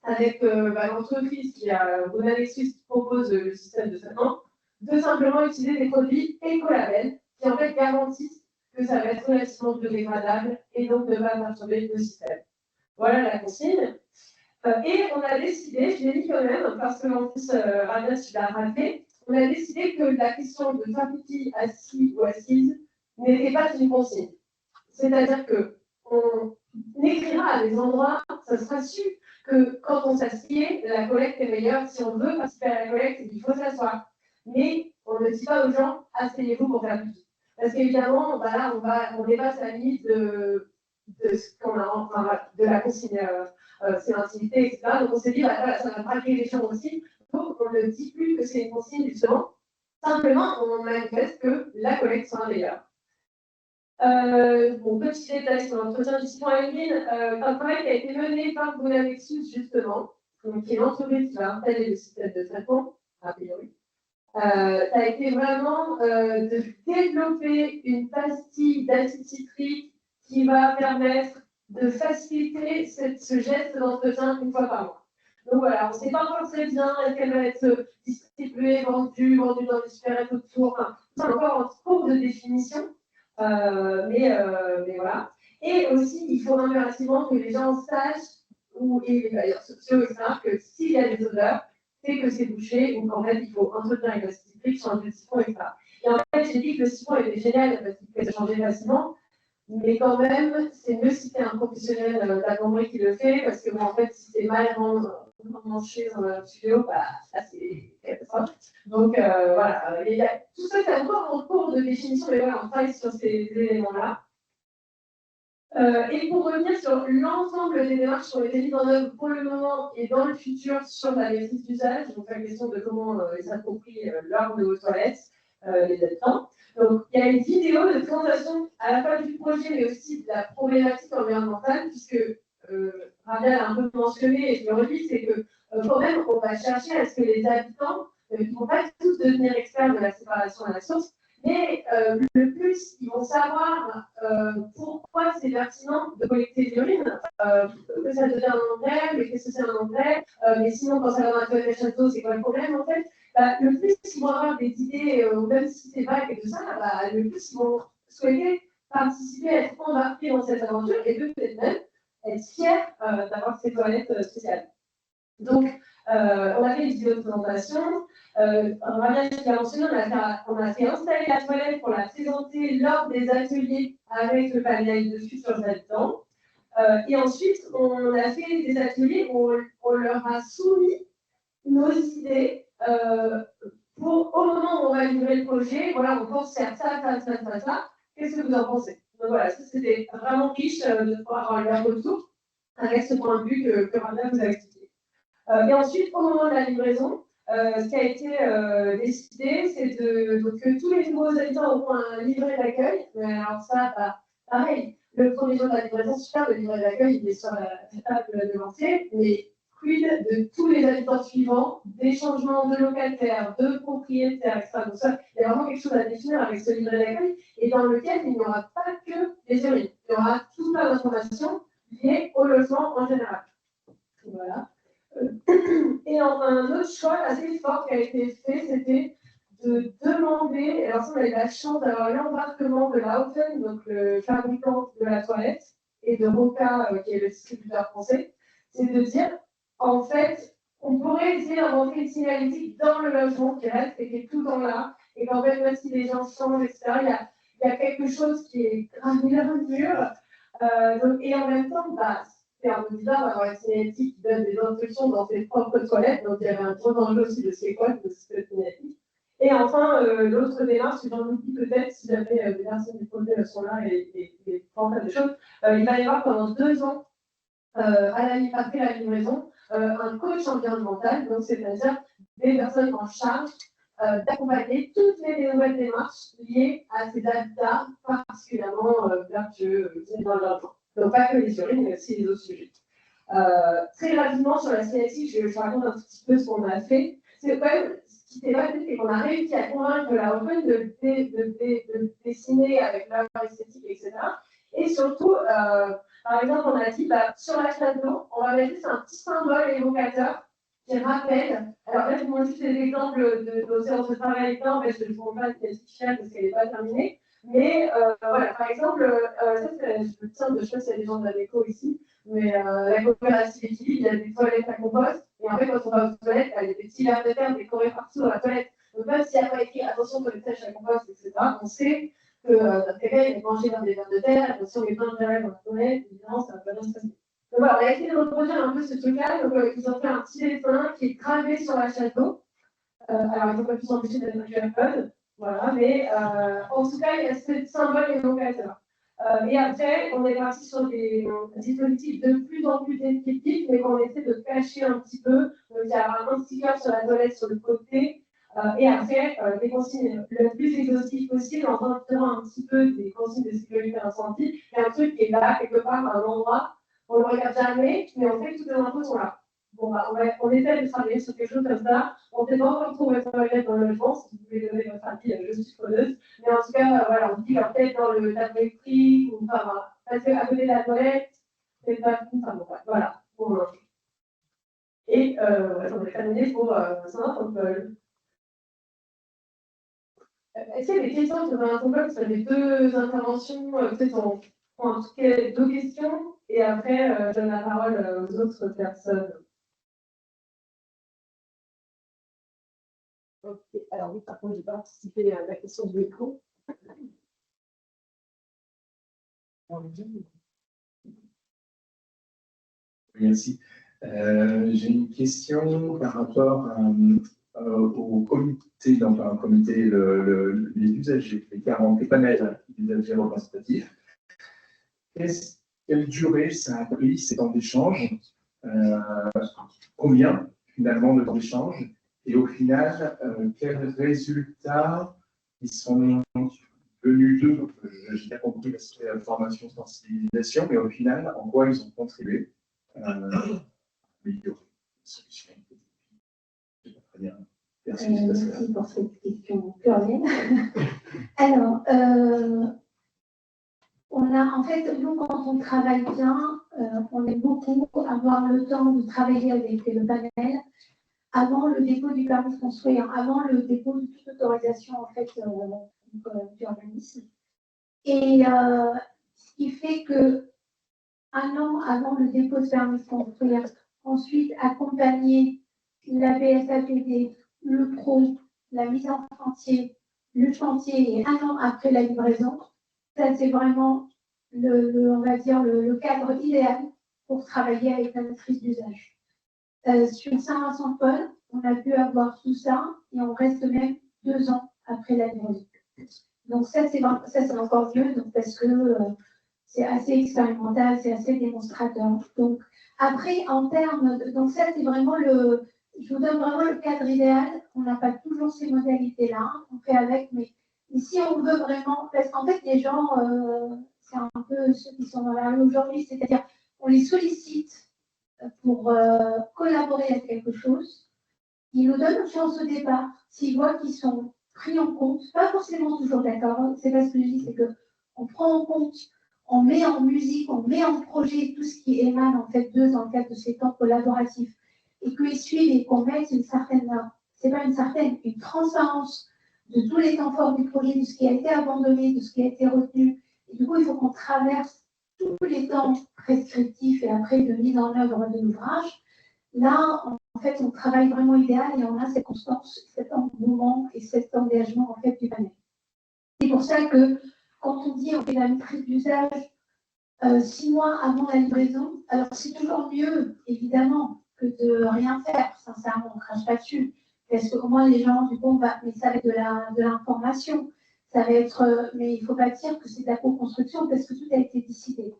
avec l'entreprise qui a Bonalexus qui propose le système de traitement, de simplement utiliser des produits écolabels qui en fait garantissent que ça va être relativement biodégradable et donc ne pas perturber le système. Voilà la consigne. Et on a décidé, je l'ai mis quand même, parce que en plus, Agnès, tu l'as rappelé, on a décidé que la question de fabriquer assis ou assise n'était pas une consigne. C'est-à-dire qu'on écrira à des endroits, ça sera su que quand on s'assied, la collecte est meilleure. Si on veut participer à la collecte, il faut s'asseoir. Mais on ne dit pas aux gens, asseyez-vous pour faire pipi. Parce qu'évidemment, on dépasse la limite de ce qu'on a, de la consigne, c'est l'intimité, etc. Donc on s'est dit, ça va braquer les gens aussi. Donc on ne dit plus que c'est une consigne, justement. Simplement, on manifeste que la collecte sera meilleure. Petit détail sur l'entretien du siphon à urine, un travail qui a été mené par Bonalexus, justement, qui est l'entreprise qui va installer le système de traitement, a priori. Ça a été vraiment de développer une pastille d'acide citrique qui va permettre de faciliter ce geste d'entretien une fois par mois. Donc voilà, on ne sait pas encore très bien est-ce qu'elle va être distribuée, vendue dans les supérettes autour. Enfin, c'est encore en cours de définition, mais voilà. Et aussi, il faut impérativement que les gens sachent, et les bailleurs sociaux, etc., que s'il y a des odeurs, c'est que c'est bouché, ou qu'en fait, il faut entretenir avec la cyclique, changer le siphon, etc. Et en fait, j'ai dit que le siphon était génial parce qu'il pouvait se changer facilement, mais quand même, c'est mieux si c'est un professionnel de la plomberie qui le fait, parce que bon, en fait, si c'est mal manché dans le tuyau, bah, là, c'est catastrophique. Donc voilà, tout ça, c'est encore en cours de définition, mais voilà, on travaille sur ces éléments-là. Et pour revenir sur l'ensemble des démarches qui ont été mises en œuvre pour le moment et dans le futur sur la maîtrise d'usage, donc la question de comment ils s'approprient leur de vos toilettes, les habitants. Donc il y a une vidéo de présentation à la fois du projet mais aussi de la problématique environnementale, puisque Rabia a un peu mentionné, et je le redis, c'est que quand même on va chercher à ce que les habitants, qui ne vont pas tous devenir experts de la séparation à la source, mais le plus, ils vont savoir pourquoi c'est pertinent de collecter de l'urine, que ça devient un engrais, mais qu'est-ce que c'est un engrais, mais sinon, quand ça va dans la toilette à château, c'est quoi le problème en fait. Le plus ils vont avoir des idées, même si c'est vague et tout ça, le plus ils vont souhaiter participer, être embarqués dans cette aventure et peut-être même être fiers d'avoir ces toilettes spéciales. Donc, on a fait une vidéo de présentation. Rabia qui a mentionné, on a fait installer la toilette pour la présenter lors des ateliers avec le panel de futurs habitants. Et ensuite, on a fait des ateliers où on leur a soumis nos idées au moment où on va livrer le projet. Voilà, on pense faire ça. Qu'est-ce que vous en pensez? Donc voilà, c'était vraiment riche de pouvoir avoir leur retour avec ce point de vue que Rabia vous a expliqué. Et ensuite, au moment de la livraison, ce qui a été décidé, c'est que tous les nouveaux habitants auront un livret d'accueil. Mais alors ça, pareil, le premier jour de la livraison, super, le livret d'accueil, il est sur la table de l'entrée, mais quid de tous les habitants suivants, des changements de locataires, de propriétaires, etc. Donc ça, il y a vraiment quelque chose à définir avec ce livret d'accueil, et dans lequel il n'y aura pas que les urines. Il y aura tout plein d'informations liées au logement en général. Voilà. Et un autre choix assez fort qui a été fait, c'était de demander, alors ça on a eu la chance d'avoir l'embarquement de la Houghton, donc le fabricant de la toilette, et de Roca, qui est le distributeur français, c'est de dire, en fait, on pourrait essayer d'inventer une signalétique dans le logement qui reste et qui est tout le temps là, et qu'en fait, même si les gens changent, etc., il y a quelque chose qui est gravé dans le mur, et en même temps, c'est un peu bizarre d'avoir une signalétique qui donne des instructions dans ses propres toilettes, donc il y avait un gros enjeu aussi de c'est quoi cette signalétique. Et enfin, l'autre démarche, que j'en oublie peut-être si jamais des personnes du projet sont là et font des choses, il va y avoir pendant 2 ans, après la livraison, un coach environnemental, donc c'est-à-dire des personnes en charge d'accompagner toutes les nouvelles démarches liées à ces habitats particulièrement vertueux dans le logement. Donc pas que les urines, mais aussi les autres sujets. Très rapidement sur la cinétique, je raconte un petit peu ce qu'on a fait. C'est quand même ce qui s'est passé, c'est qu'on a réussi à convaincre la Open de dessiner avec leur esthétique, etc. Et surtout, par exemple, on a dit sur la château, on va mettre juste un petit symbole évocateur qui rappelle. Alors là, je vous montre juste des exemples de séances de travail temps, parce que je ne vous montre pas de finale parce qu'elle n'est pas terminée. Mais voilà, par exemple, ça c'est le tiens de, je sais pas s'il y a des gens de la déco ici, mais la coopérative équilibre, il y a des toilettes à compost, et en fait, quand on va aux toilettes, il y a des petits vers de terre décorés partout dans la toilette. Donc même s'il n'y a pas écrit attention toilette sèche à compost, etc., on sait que notre réveil est mangé dans des vers de terre, attention les plein de gel dans la toilette, évidemment, ça va pas bien se passer. Donc voilà, on a essayé de reproduire un peu ce truc-là, donc ils ont fait un petit dessin qui est gravé sur la château. Alors ils n'ont pas pu s'empêcher d'être un QR code. Voilà, mais en tout cas, il y a ce symbole évocateur. Et après, on est parti sur des dispositifs de plus en plus descriptifs, mais qu'on essaie de cacher un petit peu. Donc, il y a un sticker sur la toilette sur le côté, et après, des consignes le plus exhaustives possible, en tenant un petit peu des consignes de sécurité incendie. Il y a un truc qui est là, quelque part, à un endroit, on ne le regarde jamais, mais on fait que toutes les infos sont là. Bon, on essaie de travailler sur quelque chose comme ça. On ne sait pas encore trouver votre toilette dans le logement, si vous pouvez donner votre avis, je suis preneuse. Mais en tout cas, voilà, on dit peut-être dans le tableau électrique, ou enfin, parce qu'à côté de la toilette, c'est pas tout, ça va pas. Voilà. Bon, et j'en ai terminé pour Saint-Paul. Est-ce qu'il y a des questions sur Saint-Paul sur les deux interventions? Peut-être on prend en tout cas deux questions et après je donne la parole aux autres personnes. Ok, alors oui, par contre, je n'ai pas anticipé la question du micro. Merci. J'ai une question par rapport au comité, donc un comité, les usagers, les panels d'usagers représentatifs. Quelle durée ça a pris ces temps d'échange? Combien finalement de temps d'échange? Et au final, quels résultats ils sont venus d'eux? J'ai bien compris l'aspect formation, sensibilisation, mais au final, en quoi ils ont contribué améliorer les solutions? Très bien. Merci pour cette question plurielle. Alors, en fait, nous, quand on travaille bien, on aime beaucoup avoir le temps de travailler avec le panel avant le dépôt du permis de construire, avant le dépôt de toute autorisation en fait, d'urbanisme. Et ce qui fait que un an avant le dépôt de permis de construire, ensuite accompagner la BSAPD, le PRO, la mise en chantier, le chantier et un an après la livraison, ça c'est vraiment on va dire le cadre idéal pour travailler avec la maîtrise d'usage. Sur Saint-Vincent-de-Paul, on a pu avoir tout ça et on reste même 2 ans après la livraison. Donc ça c'est encore mieux donc, parce que c'est assez expérimental, c'est assez démonstrateur. Donc après, en termes donc ça c'est vraiment je vous donne vraiment le cadre idéal. On n'a pas toujours ces modalités-là, on fait avec, mais si on veut vraiment, parce qu'en fait les gens, c'est un peu ceux qui sont dans la rue aujourd'hui, c'est-à-dire on les sollicite pour collaborer à quelque chose. Ils nous donnent une chance au départ, s'ils voient qu'ils sont pris en compte, pas forcément toujours d'accord, c'est pas ce que je dis, c'est qu'on prend en compte, on met en musique, on met en projet tout ce qui émane en fait d'eux dans le cadre de ces temps collaboratifs et qu'ils suivent et qu'on mette une certaine, c'est pas une certaine, une transparence de tous les temps forts du projet, de ce qui a été abandonné, de ce qui a été retenu. Et du coup, il faut qu'on traverse tous les temps prescriptifs et après de mise en œuvre de l'ouvrage. Là, en fait, on travaille vraiment idéal et on a cette constance, cet engouement et cet engagement en fait du panel. C'est pour ça que quand on dit on fait la maîtrise d'usage 6 mois avant la livraison, alors c'est toujours mieux, évidemment, que de rien faire. Sincèrement, on ne crache pas dessus. Parce qu'au moins les gens du coup, mais ça va être de l'information. Ça va être, mais il ne faut pas dire que c'est de la co-construction parce que tout a été décidé.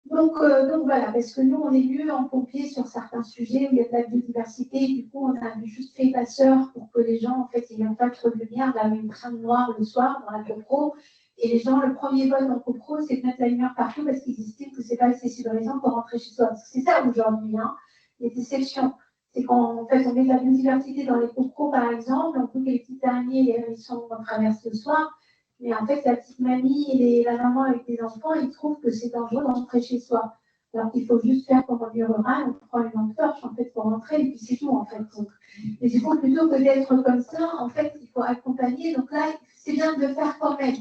Donc voilà, parce que nous, on est mieux en pompier sur certains sujets où il y a de la biodiversité. Du coup, on a juste fait passeur pour que les gens, en fait, n'aient pas trop de lumière, la une traîne noire le soir dans la copro. Et les gens, le premier vote en copro, c'est de mettre la lumière partout parce qu'ils estiment que ce n'est pas assez sécurisant pour rentrer chez soi. C'est ça aujourd'hui, hein, les déceptions. C'est qu'en fait, on met de la biodiversité dans les copros, par exemple. On trouve que les petits araignées, ils sont en traverse le soir. Mais en fait, la petite mamie et la maman avec les enfants, ils trouvent que c'est dangereux d'entrer chez soi. Alors qu'il faut juste faire comme en milieu rural, on prend une lampe torche en fait, pour rentrer et puis c'est tout en fait. Donc, mais du coup, plutôt que d'être comme ça, en fait, il faut accompagner. Donc là, c'est bien de le faire quand même,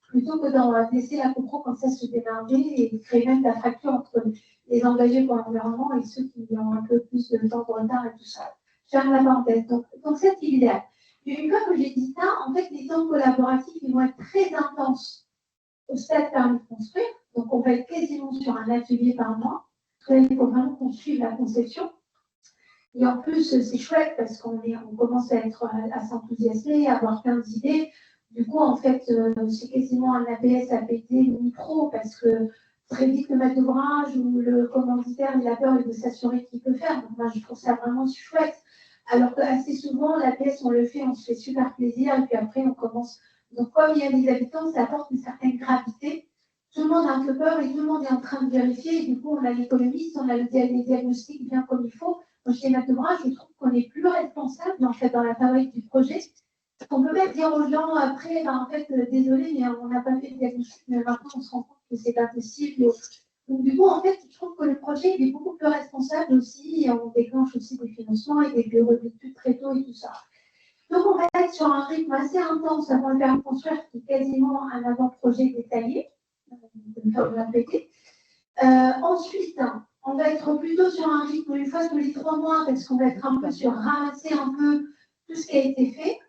plutôt que d'en laisser la copro comme ça se démerder et créer même la fracture entre les engagés pour l'environnement et ceux qui ont un peu plus de temps de retard et tout ça. Je ferme la parenthèse. Donc c'est l'idéal. Une fois que j'ai dit ça, en fait, les temps collaboratifs ils vont être très intenses au stade permis de construire. Donc, on va être quasiment sur un atelier par mois. Il faut vraiment qu'on suive la conception. Et en plus, c'est chouette parce qu'on commence à s'enthousiasmer, à avoir plein d'idées. Du coup, en fait, c'est quasiment un APS APT micro parce que très vite, le maître d'ouvrage ou le commanditaire, il a peur de s'assurer qu'il peut faire. Donc, moi, je trouve ça vraiment chouette. Alors qu'assez souvent, la pièce, on le fait, on se fait super plaisir, et puis après, on commence. Donc, comme il y a des habitants, ça apporte une certaine gravité. Tout le monde a un peu peur et tout le monde est en train de vérifier. Et du coup, on a l'économiste, on a les diagnostics bien comme il faut. Moi, chez Maître d'ouvrage, je trouve qu'on est plus responsable, en fait, dans la fabrique du projet. On peut même dire aux gens après, en fait, désolé, mais on n'a pas fait de diagnostic, mais maintenant, on se rend compte que c'est pas possible. Donc, du coup, en fait, je trouve que le projet il est beaucoup plus responsable aussi, et on déclenche aussi des financements et des bureaux d'études très tôt et tout ça. Donc, on va être sur un rythme assez intense avant le permis de construire, qui est quasiment un avant-projet détaillé, de me faire de la péter. Ensuite, on va être plutôt sur un rythme une fois tous les 3 mois, parce qu'on va être un peu sur ramasser un peu tout ce qui a été fait.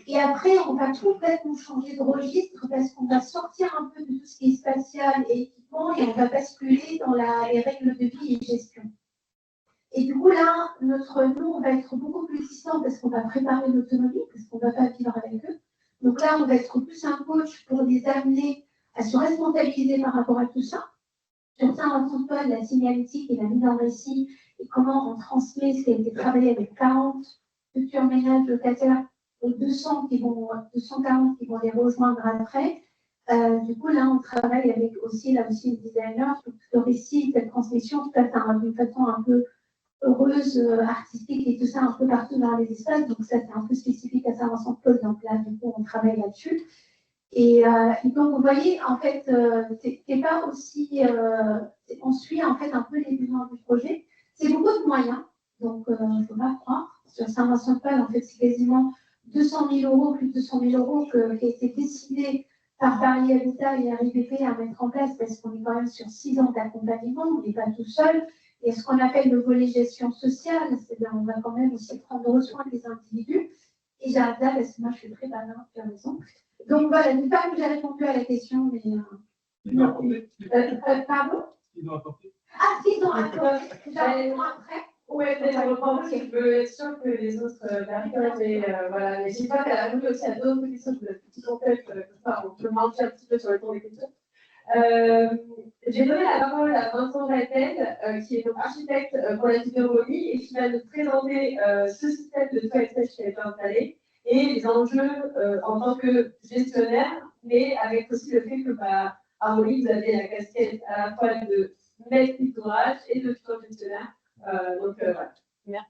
Et après, on va complètement changer de registre, parce qu'on va sortir un peu de tout ce qui est spatial et équipement, et on va basculer dans les règles de vie et gestion. Et du coup, là, nous, on va être beaucoup plus distant parce qu'on va préparer l'autonomie, parce qu'on ne va pas vivre avec eux. Donc là, on va être plus un coach pour les amener à se responsabiliser par rapport à tout ça. Sur ça, on va la signalétique et la mise en récit, et comment on transmet ce qui a été travaillé avec 40 futurs ménages locataires aux 240 qui vont les rejoindre après. Du coup, là, on travaille avec aussi les designers pour que le récit, cette transmission, se fasse d'une façon un peu heureuse, artistique et tout ça, un peu partout dans les espaces. Donc, ça, c'est un peu spécifique à Saint-Vincent-de-Paul. Donc, là, du coup, on travaille là-dessus. Et donc, vous voyez, en fait, c'est pas aussi. On suit en fait un peu les besoins du projet. C'est beaucoup de moyens, donc il ne faut pas croire. Sur Saint-Vincent-de-Paul, en fait, c'est quasiment 200 000 euros, plus de 200 000 euros qui a été décidé par Paris Habitat et RIVP à mettre en place, parce qu'on est quand même sur 6 ans d'accompagnement, on n'est pas tout seul. Et ce qu'on appelle le volet gestion sociale, c'est-à-dire on va quand même aussi prendre soin des individus. Et j'arrête là parce que moi je suis très banale, tu as raison. Donc voilà, je ne sais pas que j'ai répondu à la question, mais. Non. Pardon? Ils ont apporté. Ah, si, non, après. Oui, mais je reprends parce que je veux être sûre que les autres personnes, mais voilà, mais j'ai pas qu'à la route aussi à d'autres questions que vous avez toutes en tête, je me mentir un petit peu sur le temps des questions. J'ai donné la parole à Vincent Rattel, qui est donc architecte pour la Tibéronie et qui va nous présenter ce système de toilette sèche qui a été installé et les enjeux en tant que gestionnaire, mais avec aussi le fait que à Roli, vous avez la casquette à la fois de maître d'ouvrage et de futur gestionnaire. Donc voilà. Merci.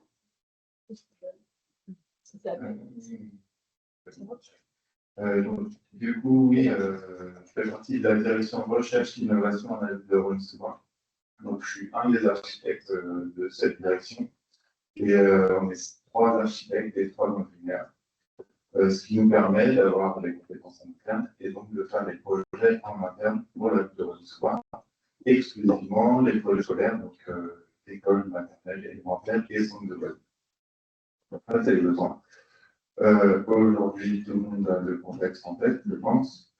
Donc, du coup, oui, je fais partie de la direction recherche et innovation en de Rhône-Sous-Bois. Donc, je suis un des architectes de cette direction. Et on est 3 architectes et 3 ingénieurs. Ce qui nous permet d'avoir des compétences internes et donc de faire des projets en interne pour la ville de Rhône-Sous-Bois, exclusivement les projets scolaires, donc écoles maternelles, élémentaires et centres de loisirs. Ça, c'est les besoins. Aujourd'hui, tout le monde a le contexte en tête, je pense.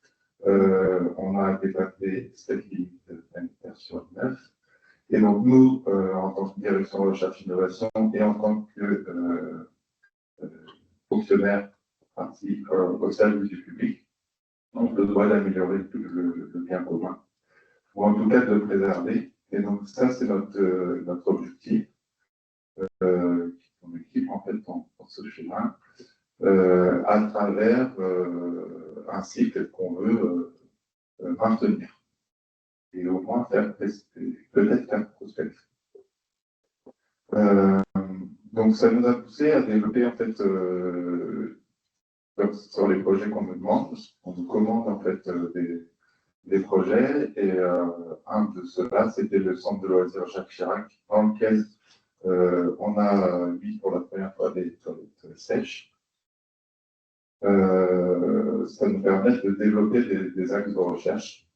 On a dépassé 7 limites sanitaires sur 9. Et donc, nous, en tant que direction recherche et innovation et en tant que fonctionnaire partie au service du public, on se doit d'améliorer le bien commun, ou en tout cas de le préserver. Et donc, ça, c'est notre objectif, qu'on équipe en fait dans ce schéma. À travers un cycle qu'on veut maintenir et au moins peut-être faire prospérer. Donc ça nous a poussé à développer en fait sur les projets qu'on nous demande, on nous commande en fait des projets et un de ceux-là c'était le centre de loisirs Jacques Chirac dans lequel on a mis pour la première fois des toilettes sèches. Ça nous permet de développer des axes de recherche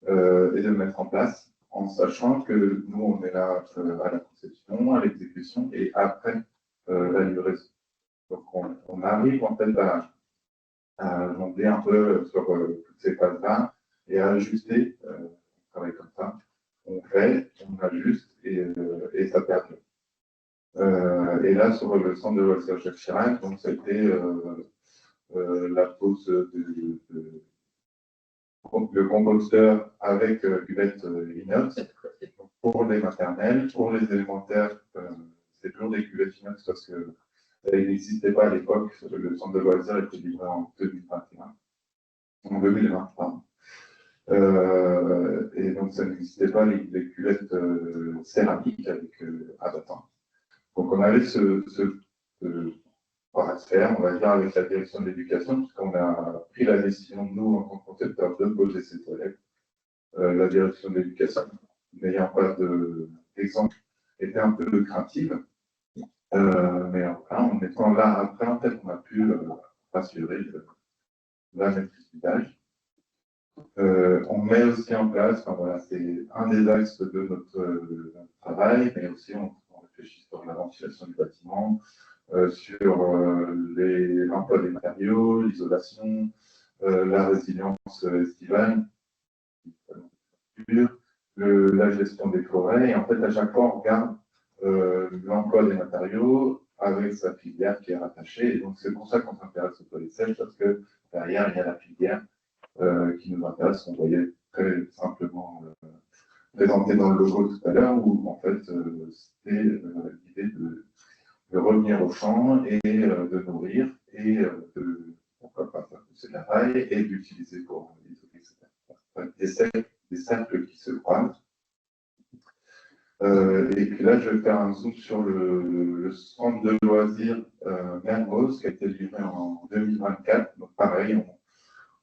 et de mettre en place, en sachant que nous, on est là à la conception, à l'exécution et après la livraison. Donc, on arrive en fait à jongler un peu sur toutes ces phases-là et à ajuster, on travaille comme ça, on fait, on ajuste et ça perdure. Et là, sur le centre de loisirs Jacques Chirac, donc c'était la pose le composteur avec cuvette inox pour les maternelles, pour les élémentaires, c'est toujours des cuvettes inox parce que ça n'existait pas à l'époque, le centre de loisirs était livré en 2021, en 2020, pardon. Et donc ça n'existait pas les cuvettes céramiques avec abattant. Donc on avait ce faire, on va dire, avec la direction de l'éducation, puisqu'on a pris la décision, nous, en tant que concepteurs, de poser ces toilettes. La direction de l'éducation n'ayant pas d'exemple, était un peu craintive. Mais en étant là après, en fait, on a pu rassurer la maîtrise d'usage. On met aussi en place, enfin, voilà, c'est un des axes de notre travail, mais aussi on réfléchit sur la ventilation du bâtiment, sur l'emploi des matériaux, l'isolation, la résilience estivale, la gestion des forêts. Et en fait, à chaque fois, on regarde l'emploi des matériaux avec sa filière qui est rattachée. Et donc, c'est pour ça qu'on s'intéresse aux toilettes sèches, parce que derrière, il y a la filière qui nous intéresse, qu'on voyait très simplement présentée dans le logo tout à l'heure, où en fait, c'était l'idée de revenir au champ et de nourrir et pourquoi pas faire pousser de la paille et d'utiliser pour des cercles qui se croisent. Et puis là, je vais faire un zoom sur le centre de loisirs Mermoz qui a été livré en 2024. Donc pareil,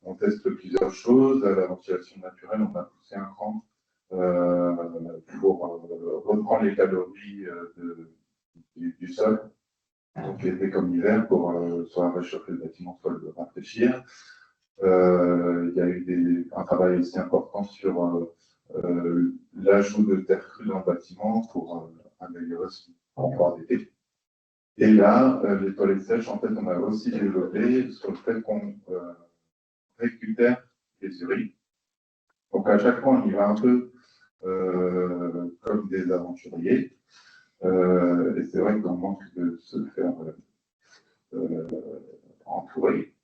on teste plusieurs choses. À la ventilation naturelle, on a poussé un cran pour reprendre les calories du sol. Donc l'été comme l'hiver, pour soit réchauffer le bâtiment, soit le rafraîchir. Il y a eu un travail aussi important sur l'ajout de terre crue dans le bâtiment pour améliorer son confort d'été. Et là, les toilettes sèches, en fait, on a aussi développé sur le fait qu'on récupère les urines. Donc à chaque fois, on y va un peu comme des aventuriers. Et c'est vrai qu'on manque de se faire entourer.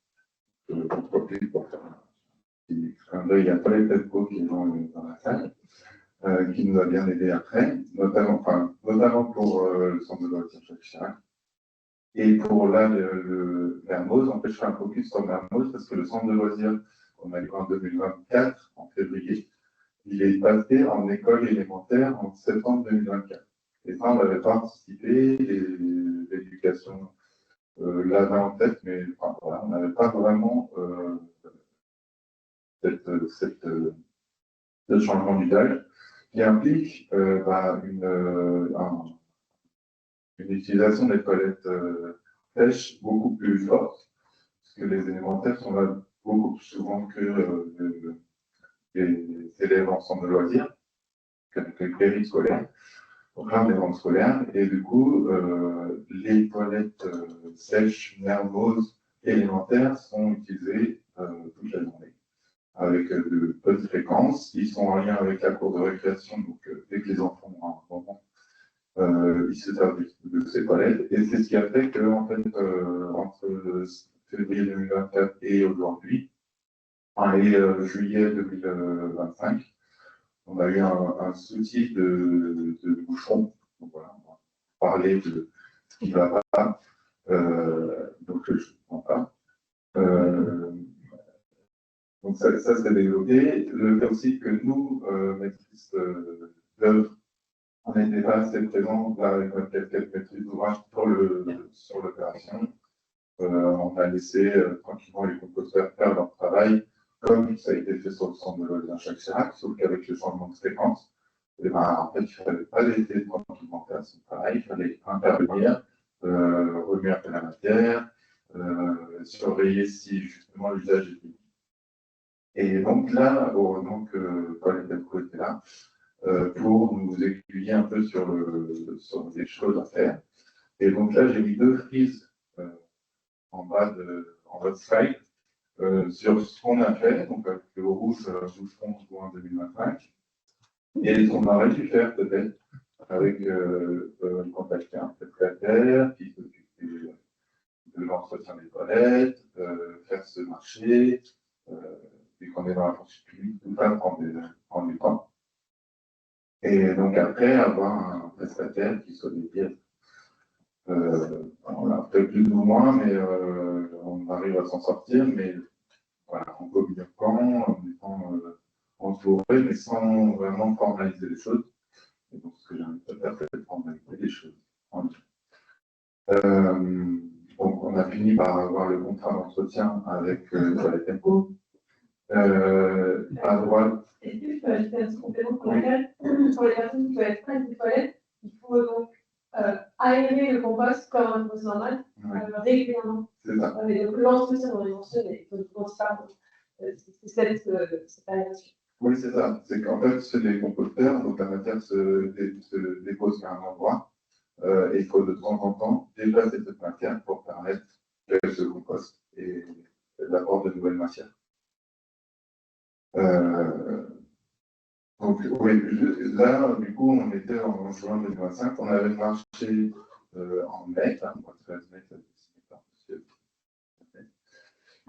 On profite pour faire un petit clin d'œil. Il y a pas les têtes qui est dans la salle, qui nous a bien aidé après, notamment pour le centre de loisirs Jacques Chirac. Et pour là, le Mermoz, en fait, je fais un focus sur Mermoz parce que le centre de loisirs qu'on a eu en 2024, en février, il est passé en école élémentaire en septembre 2024. Et ça, on n'avait pas anticipé, l'éducation l'avait en tête, mais enfin, voilà, on n'avait pas vraiment ce changement d'usage qui implique une utilisation des toilettes sèches beaucoup plus forte, parce que les élémentaires sont là beaucoup plus souvent que les élèves en centre de loisirs, que les périscolaires, donc là, des ventes scolaires, et du coup, les toilettes sèches, nerveuses, élémentaires sont utilisées toute la journée, avec de petites fréquences. Ils sont en lien avec la cour de récréation, donc dès que les enfants ont un moment, ils se servent de ces toilettes. Et c'est ce qui a fait que, en fait, entre février 2024 et aujourd'hui, et juillet 2025, on a eu un souci de bouchon. Donc voilà, on va parler de ce qui ne va pas. Donc je ne comprends pas. Donc ça c'est développé. Le fait aussi que nous, maîtrises d'œuvre, on n'était pas assez présents avec quelques maîtrises d'ouvrage sur l'opération. On a laissé tranquillement les composteurs faire leur travail, comme ça a été fait sur le centre de loisirs Jacques Chirac, sauf qu'avec le changement de fréquence, et en fait, il ne fallait pas laisser tranquillement faire son travail, il fallait intervenir, remuer un peu la matière, surveiller si justement l'usage était. Et donc là, quand les Delco étaient là, pour nous aiguiller un peu sur des choses à faire. Et donc là, j'ai mis 2 frises en bas de slide sur ce qu'on a fait, donc avec le rouge, boucheron juin 2025, et ce qu'on aurait dû faire peut-être avec contacter un prestataire qui s'occupait de l'entretien des toilettes, faire ce marché, puis qu'on est dans la fonction publique, tout ça prend du temps. Et donc après, avoir un prestataire qui soit dédié. On l'a fait plus ou moins, mais on arrive à s'en sortir, mais voilà, en communiquant, en étant entouré, mais sans vraiment formaliser les choses. Et donc, ce que j'ai envie de faire, c'est formaliser les choses. Donc, on a fini par avoir le contrat d'entretien avec Toilette Tempo. À droite, Est-ce que je peux ajouter un petit complément pour laquelle, pour les personnes qui peuvent être près des toilettes, il faut donc aérer le compost comme un compost normal, ouais, régulièrement. c'est ça. Mais donc l'entretien dans les mentionne, et quand on parle, c'est cette aération. Oui, c'est ça. C'est qu'en fait, c'est des composteurs, donc la matière se dépose à un endroit, et il faut de temps en temps déplacer cette matière pour permettre qu'elle se composte et l'apport de nouvelles matières. Donc, oui, là, du coup, on était en juin 2025, on avait marché en mai, hein, moi, 13 mai, ça fait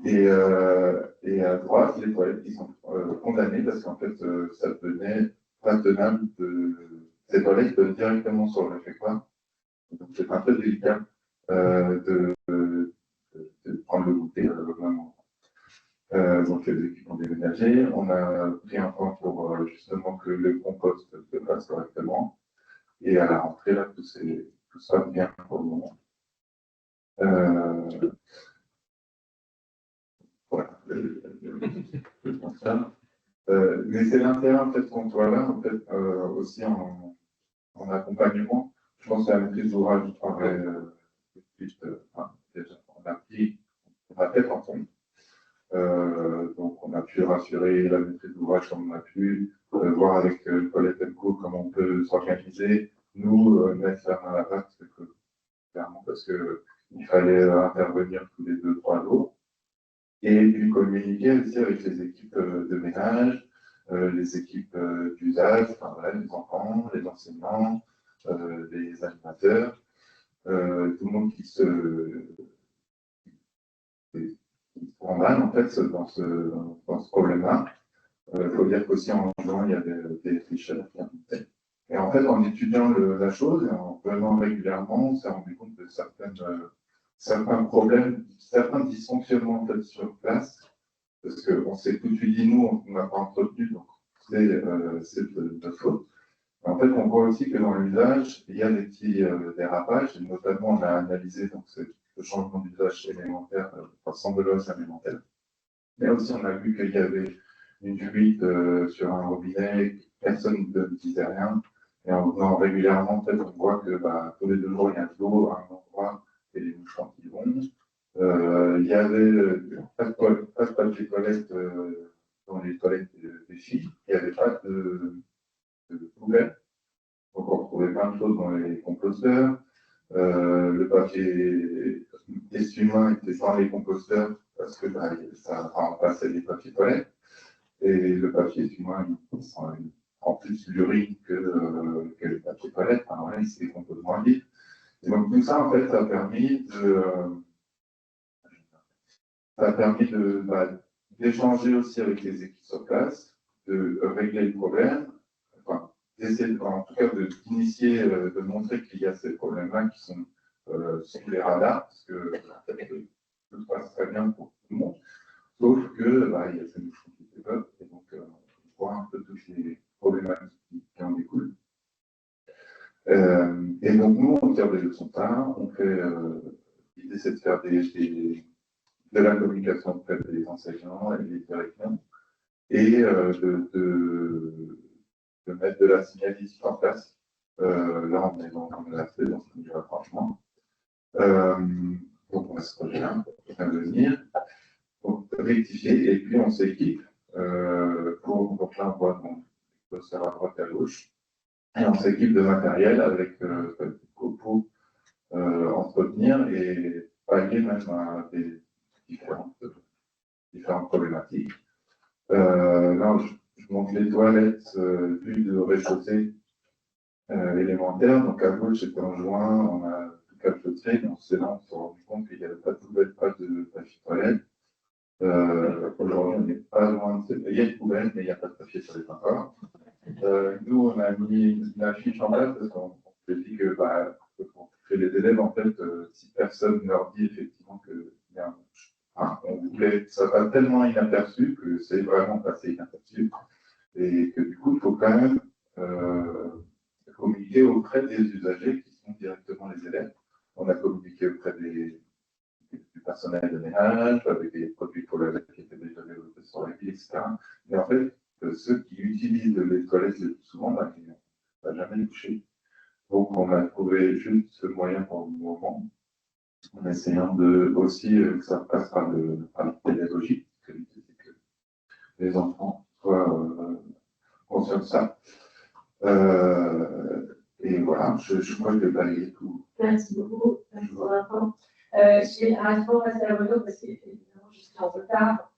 et à droite, les toilettes qui sont condamnées parce qu'en fait, ça devenait pas tenable ces toilettes donnent directement sur le réfectoire. Donc, c'est un peu délicat de prendre le goûter vraiment. Donc, les équipes ont déménagé. On a pris un temps pour justement que le compost se fasse correctement. Et à la rentrée, là, tout ça bien pour le moment. Voilà. Mais c'est l'intérêt en fait qu'on soit là, en fait, aussi en accompagnement. Je pense que la maîtrise d'ouvrage du travail, déjà, on a fait en compte. Donc, on a pu rassurer la maîtrise d'ouvrage comme on a pu, voir avec Colette Emco comment on peut s'organiser, nous mettre la main à la pâte, clairement, parce qu'il fallait intervenir tous les 2-3 jours, et puis communiquer aussi avec les équipes de ménage, les équipes d'usage, enfin, voilà, les enfants, les enseignants, les animateurs, tout le monde qui se rend mal en fait dans ce problème-là. Il faut dire qu'aussi en juin, il y a des tricheurs qui arrivaient. Et en fait, en étudiant la chose et en venant régulièrement, on s'est rendu compte de certains problèmes, certains dysfonctionnements en fait, sur place, parce qu'on s'est tout de suite dit, nous, on n'a pas entretenu, donc c'est de notre faute. En fait, on voit aussi que dans l'usage, il y a des petits dérapages, et notamment on a analysé donc, ce changement d'usage élémentaire, sans de l'os élémentaire. Mais aussi, on a vu qu'il y avait une fuite sur un robinet, personne ne disait rien. Et en venant régulièrement, en fait, on voit que tous les 2 jours, il y a de l'eau à un endroit et les moucherons qui vont. Il y avait pas de papier toilette dans les toilettes des filles. Il n'y avait pas de poubelle. Donc, on retrouvait plein de choses dans les composteurs. Le papier essuie-main était dans les composteurs parce que ça remplaçait les papiers toilettes. Et le papier essuie-main, il prend plus l'urine que le papier toilette. Enfin, voilà, il se décompose moins vite. Et donc tout ça, en fait, ça a permis d'échanger aussi avec les équipes sur place, de régler le problème, enfin, d'essayer, en tout cas, d'initier, de montrer qu'il y a ces problèmes-là qui sont sur les radars, parce que tout se passe très bien pour tout le monde, sauf que il y a ces moucherons qui se développent, et donc on voit un peu toutes les problématiques qui en découlent. Et donc nous, on tire des leçons de ça, on fait, l'idée c'est de faire de la communication auprès des enseignants et des directions, et de mettre de la signalisation en place. Là, on est dans l'aspect dans ce milieu rapprochement. Donc, on a ce projet-là qui vient de venir, pour rectifier, et puis on s'équipe donc là, on voit le faire à droite et à gauche, et on s'équipe de matériel avec pour entretenir et pallier même à des différentes problématiques. Là, je montre les toilettes vues de rez-de-chaussée élémentaire. Donc à gauche, c'était en juin, on a tout calfeutré, mais on s'est rendu compte qu'il n'y avait pas de poubelle, pas de papier toilette. Aujourd'hui, on n'est pas loin de cette. Il y a une poubelle, mais il n'y a pas de papier toilette encore. Nous, on a mis une affiche en place parce qu'on s'est dit que pour toucher les élèves, en fait, si personne ne leur dit effectivement qu'il y a un on voulait que ça passe tellement inaperçu que c'est vraiment passé inaperçu. Et que du coup, il faut quand même communiquer auprès des usagers qui sont directement les élèves. On a communiqué auprès du personnel de ménage, avec des produits pour la qui étaient déjà développés sur la ville, etc. Mais en fait, ceux qui utilisent le lait de collecte le plus souvent, bah, ils n'ont jamais touché. Donc, on a trouvé juste ce moyen pour le moment, en essayant de aussi que ça passe par la pédagogie, parce que l'idée, c'est que les enfants soient conscients de ça. Et voilà, je crois que je vais balayer tout. Merci beaucoup. Merci pour l'instant. Je vais rapidement passer à Bruno parce que évidemment, je suis en retard.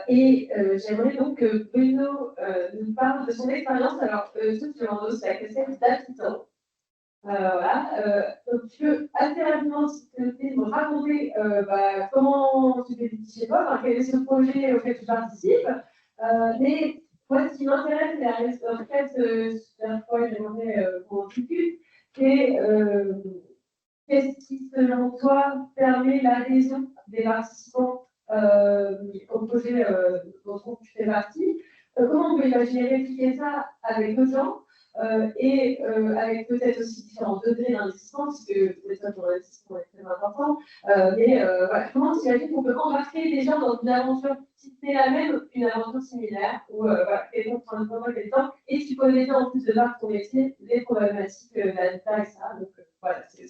J'aimerais donc que Bruno nous parle de son expérience. Alors, tout sur l'endos, c'est la casquette d'habitant. Donc, tu peux assez rapidement, si tu veux, me raconter comment tu t'es dit chez toi, enfin, quel est ce projet auquel tu participes. Mais moi, ce qui m'intéresse, c'est en fait, la fois, j'aimerais qu'on discute, c'est qu'est-ce qui, selon toi, permet l'adhésion des participants au projet dont tu fais partie. Comment on peut imaginer répliquer ça avec d'autres gens avec peut-être aussi différents degrés d'investissement, puisque peut-être que l'investissement est très important. Voilà, comment tu imagines qu'on peut embarquer les gens dans une aventure, si c'est la même, une aventure similaire, où et donc prendre le temps, et tu connais déjà en plus de par ton métier les problématiques d'habitat et ça. Donc voilà, c'est.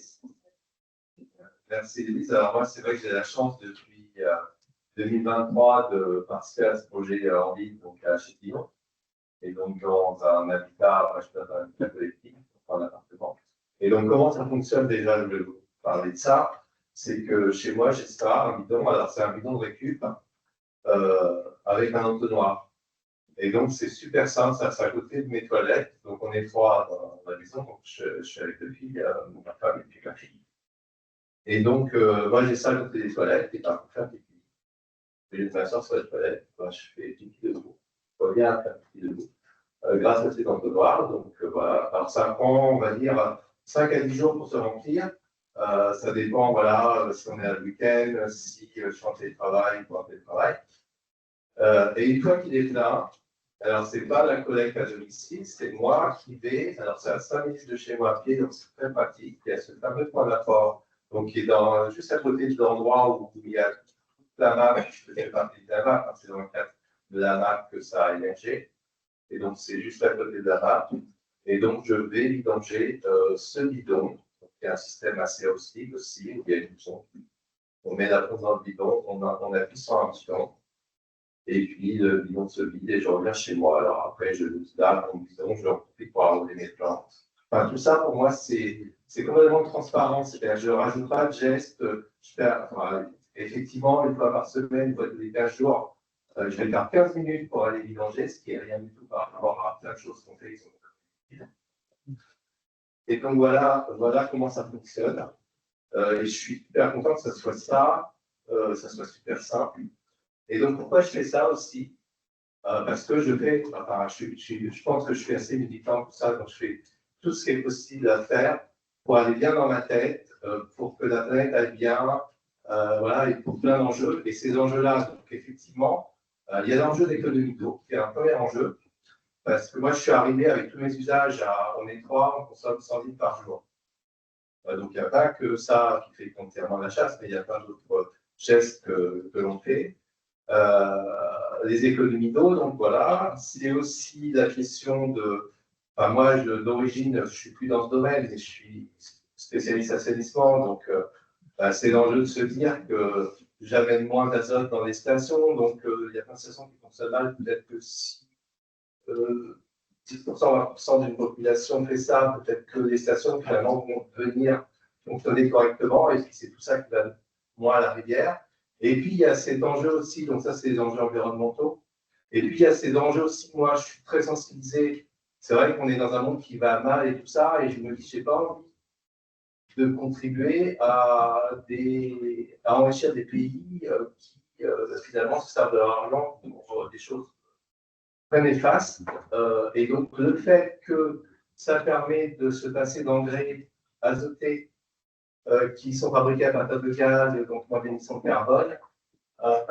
Merci Élise. Alors moi, c'est vrai que j'ai la chance depuis 2023 de participer à ce projet en ligne, donc à Châtillon, et donc dans un habitat, je peux dans un habitat collectif, enfin un appartement. Et donc comment ça fonctionne déjà, je vais vous parler de ça, c'est que chez moi, j'ai ça, un bidon, alors c'est un bidon de récup avec un entonnoir. Et donc c'est super simple, ça c'est à côté de mes toilettes, donc on est trois dans la maison, donc je suis avec deux filles, ma femme et puis ma fille. Et donc, moi, j'ai ça à côté des toilettes, et pour faire pipi. Je m'assois sur les toilettes, je fais pipi debout. Je reviens à faire pipi debout, grâce à cet entonnoir. Donc, voilà. Alors, ça prend, on va dire, 5 à 10 jours pour se remplir. Ça dépend, voilà, si on est à le week-end, si je suis en télétravail ou en télétravail. Et une fois qu'il est plein, alors, c'est pas la collecte à domicile, c'est moi qui vais. Alors, c'est à 5 minutes de chez moi à pied, donc c'est très pratique. Il y a ce fameux point d'apport, donc qui est juste à côté de l'endroit où il y a toute la map. Je faisais partie de la map, hein, c'est dans le cadre de la map que ça a émergé. Et donc, c'est juste à côté de la map. Et donc, je vais vidanger ce bidon. Donc, il y a un système assez hostile aussi, où il y a une bouton. On met la pompe dans le bidon, on appuie sur un bouton. Et puis, le bidon se vide et je reviens chez moi. Alors après, je lave mon bidon, je le profite pour arroser mes plantes. Enfin, tout ça, pour moi, c'est complètement transparent. C'est-à-dire, je ne rajoute pas de gestes. Effectivement, une fois par semaine, une fois tous les 15 jours, je vais faire 15 minutes pour aller vidanger, ce qui n'est rien du tout par rapport à plein de choses qu'on fait. Et donc, voilà comment ça fonctionne. Et je suis super content que ça soit ça, ça soit super simple. Et donc, pourquoi je fais ça aussi? Parce que je pense que je suis assez militant pour ça, donc je fais tout ce qui est possible à faire pour aller bien dans ma tête, pour que la planète aille bien, voilà, et pour plein d'enjeux. Et ces enjeux-là, donc effectivement, il y a l'enjeu d'économie d'eau, qui est un premier enjeu, parce que moi, je suis arrivé avec tous mes usages, on est trois, on consomme 100 litres par jour. Donc, il n'y a pas que ça qui fait compter la chasse, mais il y a plein d'autres gestes que l'on fait. Les économies d'eau, donc voilà. C'est aussi la question de. Enfin, moi, d'origine, je ne suis plus dans ce domaine, mais je suis spécialiste assainissement, donc c'est l'enjeu de se dire que j'amène moins d'azote dans les stations, donc il y a plein de stations qui fonctionnent mal. Peut-être que si 10%, 20% d'une population fait ça, peut-être que les stations finalement vont devenir fonctionner correctement, et puis c'est tout ça qui va moins à la rivière. Et puis, il y a cet enjeu aussi, donc ça, c'est les enjeux environnementaux. Et puis, il y a ces enjeux aussi, moi, je suis très sensibilisé. C'est vrai qu'on est dans un monde qui va mal et tout ça, et je me dis, je n'ai pas envie de contribuer à enrichir des pays qui, finalement, se servent de leur argent pour des choses très néfastes. Et donc, le fait que ça permet de se passer d'engrais azotés qui sont fabriqués à partir de gaz, donc moins d'émissions de carbone,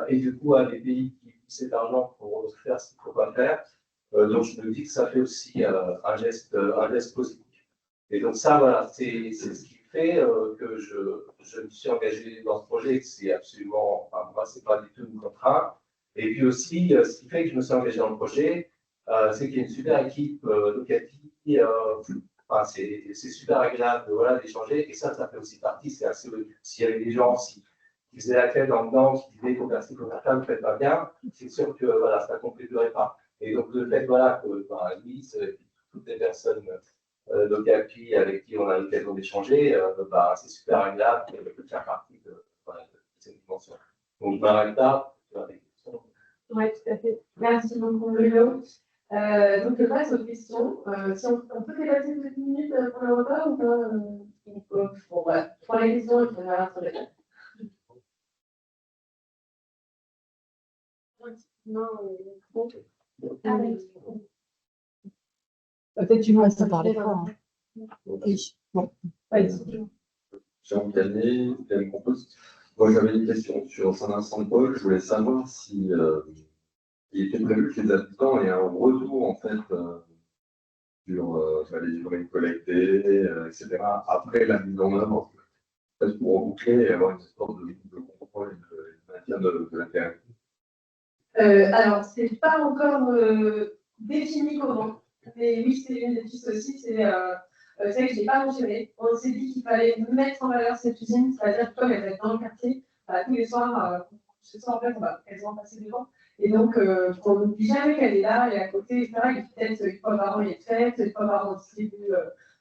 et du coup à des pays qui utilisent cet argent pour faire ce qu'il ne faut pas faire. Donc je me dis que ça fait aussi un geste positif. Et donc ça, voilà, c'est ce qui fait que je me suis engagé dans ce projet, que c'est absolument, enfin, moi, c'est pas du tout une contrainte. Et puis aussi, ce qui fait que je me suis engagé dans le projet, c'est qu'il y a une super équipe locative. Enfin, c'est super agréable voilà, d'échanger. Et ça fait aussi partie. S'il y avait des gens qui faisaient la fête en dedans, qui disaient qu'on faire ci, qu'on faire ça, vous faites pas bien, c'est sûr que voilà, ça ne compléterait pas. Et donc, le fait voilà, que Louis, toutes les personnes d'Ocapi avec qui on a l'occasion d'échanger, c'est super agréable de faire partie voilà, de cette dimension. Donc, je m'arrête là. Oui, tout à fait. Merci beaucoup, Bruno. Donc, je passe aux questions. Si on peut dépasser 2 minutes pour le repas ou pas bon, voilà. Pour les questions, il faut faire sur les dates. Non, bon. Ah, oui. Peut-être tu vas parler fort. Oui. Bon. Jean Canet, PM Compose. Moi, j'avais une question sur Saint-Vincent-de-Paul. Je voulais savoir si il était prévu que les habitants aient un retour en fait sur les urines collectées, etc. après la mise en œuvre, peut-être pour reboucler et avoir une sorte de contrôle et de maintien de l'intérêt. Alors, c'est pas encore défini comment, mais oui, c'est une des pistes aussi. C'est vrai que je l'ai pas mentionné. On s'est dit qu'il fallait mettre en valeur cette usine, c'est-à-dire que comme elle va être dans le quartier, tous les soirs, ce soir en fait, on va quasiment passer devant. Et donc, on n'oublie jamais qu'elle est là, elle est à côté, etc. Et peut-être une fois par an, il y a une fête, une fois par an, on distribue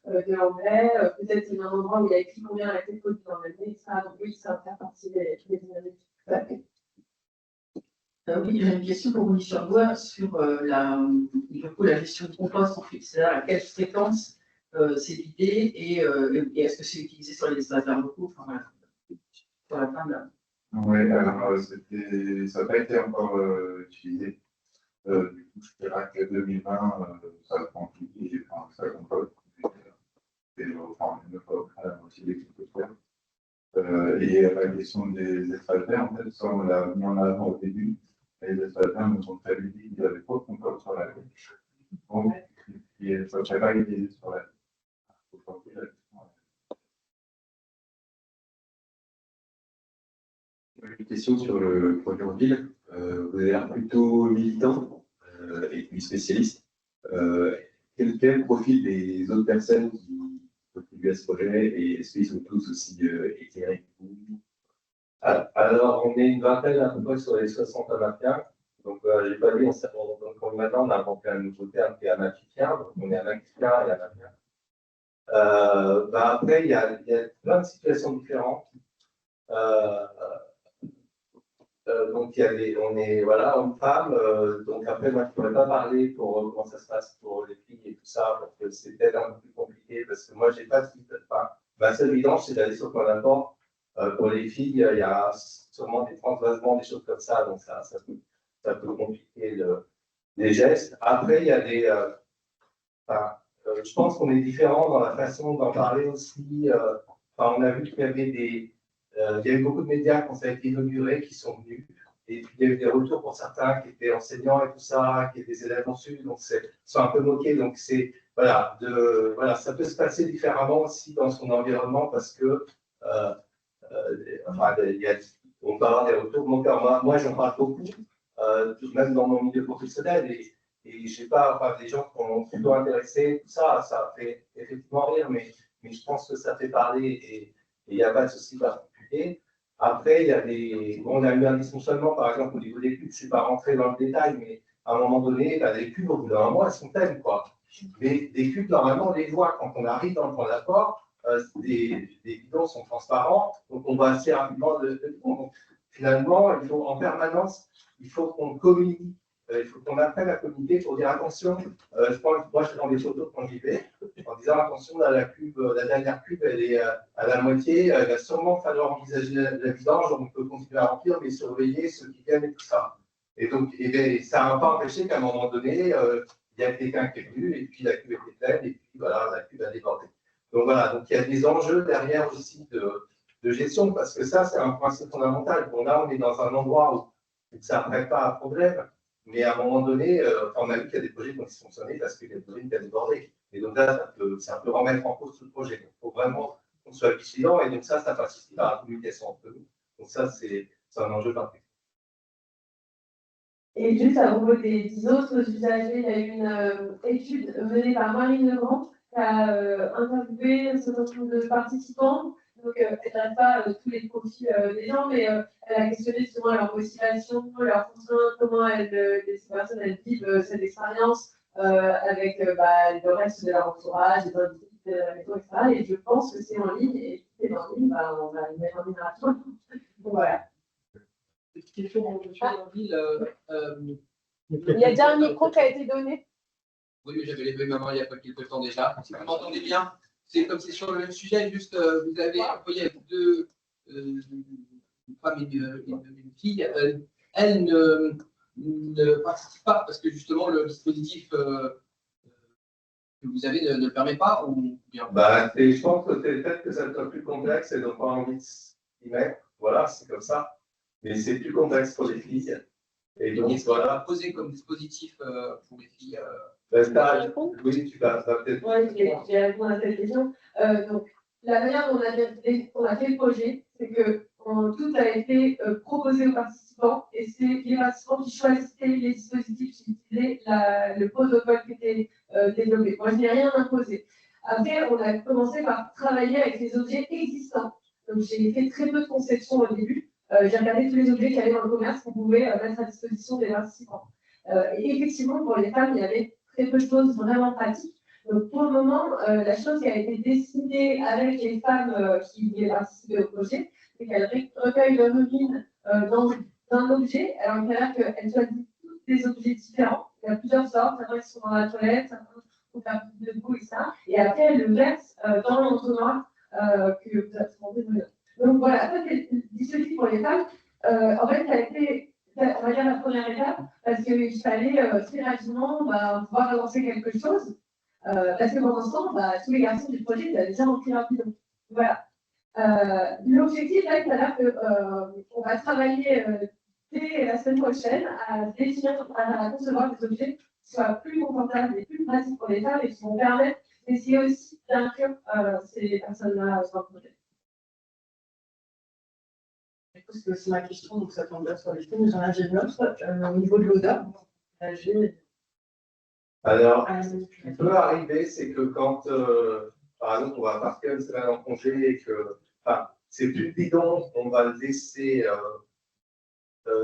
de l'engrais, peut-être il y a un endroit où il y a écrit combien elle a été produite dans l'année, etc. Donc oui, ça va faire partie des dynamiques. Tout à fait. Oui, j'ai une question pour Louis Surbois sur du coup, la gestion de compost en fait. C'est-à-dire à quelle fréquence c'est vidé et est-ce que c'est utilisé sur les espaces locaux, enfin, voilà, sur la fin de la... Oui, alors ça n'a pas été encore utilisé. Du coup, je dirais que 2020, ça prend tout, enfin, ça composte. Et enfin, une fois à la moitié des compost. Et la question des espaces verts, en fait, ça on l'a mis en avant au début. Et les espaces verts nous ont très vite dit qu'il y avait trop de compost sur la gauche. Donc, ça ne serait pas utilisé sur la gauche. Une question sur le projet en ville. Vous avez l'air plutôt militant et puis spécialiste. Quel profil des autres personnes qui contribuent à ce projet et est-ce qu'ils sont tous aussi éclairés que vous? Alors, on est une vingtaine à peu près sur les 60 amateurs. Donc, j'ai pas vu, donc maintenant, on a inventé un nouveau terme qui est amaphicien. Donc, on est amaphicien et amateur. Après, il y a plein de situations différentes. Donc, on est voilà, homme-femme. Donc, après, moi, je ne pourrais pas parler pour comment ça se passe pour les filles et tout ça, parce que c'est peut-être un peu plus compliqué, parce que moi, j'ai pas de ma seule évidence, c'est d'aller sur Point d'Apport. Pour les filles, il y a sûrement des transvasements, des choses comme ça, donc ça peut compliquer les gestes. Après, il y a je pense qu'on est différent dans la façon d'en parler aussi. On a vu qu'il y avait il y a eu beaucoup de médias quand ça a été inauguré qui sont venus. Et puis il y a eu des retours pour certains qui étaient enseignants et tout ça, qui étaient des élèves en sud, donc sont un peu moqués. Donc voilà, ça peut se passer différemment aussi dans son environnement parce que on peut avoir des retours. Moi j'en parle beaucoup, même dans mon milieu professionnel. Et je sais pas, les gens qui sont plutôt intéressés, tout ça, ça fait effectivement rire, mais je pense que ça fait parler et il n'y a pas de souci particulier. Après, on a eu un dysfonctionnement, par exemple, au niveau des pubs, je ne suis pas rentré dans le détail, mais à un moment donné, les pubs, au bout d'un moment, elles sont pleines, quoi. Mais des pubs, normalement, on les voit quand on arrive dans le Point d'Apport, des bidons sont transparents, donc on voit assez rapidement le bidon. Donc, finalement, en permanence, il faut qu'on communique. Il faut qu'on apprenne à communiquer pour dire attention. Moi, je prends des photos quand j'y vais, en disant attention, là, la dernière pub, elle est à la moitié. Il va sûrement falloir envisager la vidange. On peut continuer à remplir, mais surveiller ceux qui viennent et tout ça. Et donc, ça n'a pas empêché qu'à un moment donné, il y a quelqu'un qui est venu et puis la cuve était pleine et puis voilà, la cuve a débordé. Donc voilà, donc il y a des enjeux derrière aussi de gestion parce que ça, c'est un principe fondamental. Bon, là, on est dans un endroit où ça ne prête pas à problème. Mais à un moment donné, on a vu qu'il y a des projets qui ont dysfonctionné parce qu'il y a des projets qui ont débordé. Et donc là, ça peut remettre en cause tout le projet. Il faut vraiment qu'on soit vigilant. Et donc ça participe à la communication entre nous. Donc ça, c'est un enjeu particulier. Et juste à propos des autres usagers, il y a eu une étude menée par Marine Legrand qui a interviewé un certain nombre de participants. Donc, elle n'a pas tous les profils des gens, mais elle a questionné justement leur motivation, leurs contraintes, comment ces personnes elles vivent cette expérience avec le reste de leur entourage, les invités de la maison, etc. Et je pense que c'est en ligne, et si c'est en ligne, on va le mettre en ligne rapidement. Donc voilà. Petite question pour M. Danville. Il y a déjà un micro qui a été donné. Oui, mais j'avais levé ma main il n'y a pas quelques temps déjà. Si vous m'entendez bien, c'est comme c'est sur le même sujet, juste vous avez employé deux une femme et une fille. Elle ne participe pas parce que justement le dispositif que vous avez ne le permet pas ou bien. Bah, je pense que c'est le fait que ça soit plus complexe et donc pas envie de s'y mettre. Voilà, c'est comme ça. Mais c'est plus complexe pour les filles. Et donc, voilà. Posé comme dispositif pour les filles. Oui, tu vas peut-être. Oui, j'ai répondu à cette question. Donc, la manière dont on a fait le projet, c'est que tout a été proposé aux participants et c'est les participants qui choisissaient les dispositifs qui utilisaient le protocole qui était développé. Moi, je n'ai rien imposé. Après, on a commencé par travailler avec les objets existants. Donc, j'ai fait très peu de conception au début. J'ai regardé tous les objets qui allaient dans le commerce qu'on pouvait mettre à disposition des participants. Et effectivement, pour les femmes, il y avait très peu de choses vraiment pratiques. Donc, pour le moment, la chose qui a été décidée avec les femmes qui voulaient participer au projet, c'est qu'elles recueillent leur urine dans un objet, alors qu'il a qu'elles choisissent tous des objets différents. Il y a plusieurs sortes, certains qui sont dans la toilette, certains pour faire plus de goût et ça. Et après, elles le versent dans l'entonnoir que vous avez trouvé. Donc voilà, ça c'est le dispositif pour les femmes. En fait, ça a été, on va dire, la première étape, parce qu'il fallait très rapidement pouvoir avancer quelque chose. Parce que pour l'instant, tous les garçons du projet, ils avaient déjà rempli rapidement. Voilà. L'objectif, là, c'est qu'on va travailler dès la semaine prochaine à définir, à concevoir des objets qui soient plus confortables et plus pratiques pour les femmes et qui vont permettre d'essayer aussi d'inclure ces personnes-là dans le projet. C'est ma question, donc ça tombe bien sur les films. J'en ai une autre au niveau de l'odeur. Alors, ce qui peut arriver, c'est que quand, par exemple, on va partir une semaine en congé et que, c'est plus bidon, on va le laisser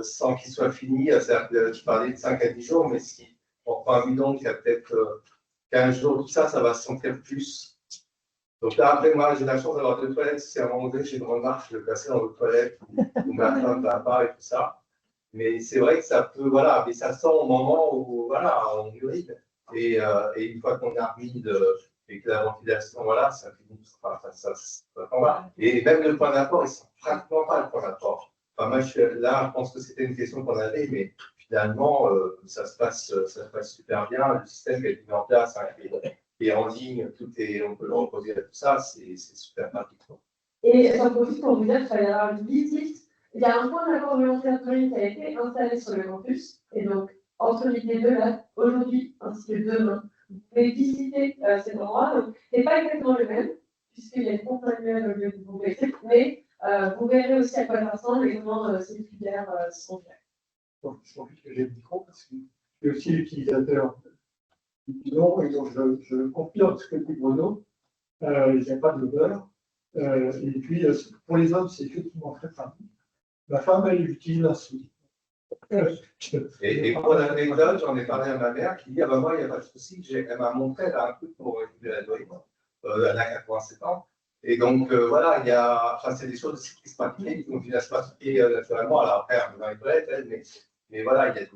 sans qu'il soit fini. C'est-à-dire que je parlais de 5 à 10 jours, mais si on prend un bidon qui a peut-être 15 jours, tout ça, ça va se sentir plus. Donc là, après, moi, j'ai la chance d'avoir 2 toilettes. Si à un moment donné, j'ai une remarque, je vais le placer dans l'autre toilette où ma femme ne va pas et tout ça. Mais c'est vrai que ça peut, voilà, mais ça sent au moment où, voilà, on urine. Et une fois qu'on a remis et que la ventilation, voilà, ça finit, ça s'en va. Et même le point d'apport, ils ne sont pratiquement pas le point d'apport. Enfin, moi, je pense que c'était une question qu'on avait, mais finalement, ça se passe super bien. Le système qui a été mis en place, hein, et en ligne, on peut le reposer à tout ça, c'est super pratique. Et j'en profite pour vous dire qu'il va y avoir une visite. Il y a un point d'accord volontaire de ligne qui a été installé sur le campus. Et donc, entre midi et 2, là, aujourd'hui, ainsi que demain, vous pouvez visiter cet endroit. Donc, ce n'est pas exactement le même, puisqu'il y a une pompe manuelle au lieu de pompe électrique, mais vous verrez aussi à quoi ça ressemble et comment ces filières sont faites. Je profite que j'ai le micro parce que je suis aussi l'utilisateur du bidon et donc je confirme ce que dit Bruno. Il n'y a pas d'odeur. Et puis, pour les hommes, c'est effectivement très pratique. Ma femme, elle utilise la souris. Et pour l'anecdote, j'en ai parlé à ma mère qui dit ah ben moi, il n'y a pas de souci. Elle m'a montré un truc pour récupérer la doyenne. Elle a 87 ans. Et donc, voilà, c'est des choses qui se pratiquent, donc il a se pratiquer naturellement. Alors après, elle va être mais voilà, il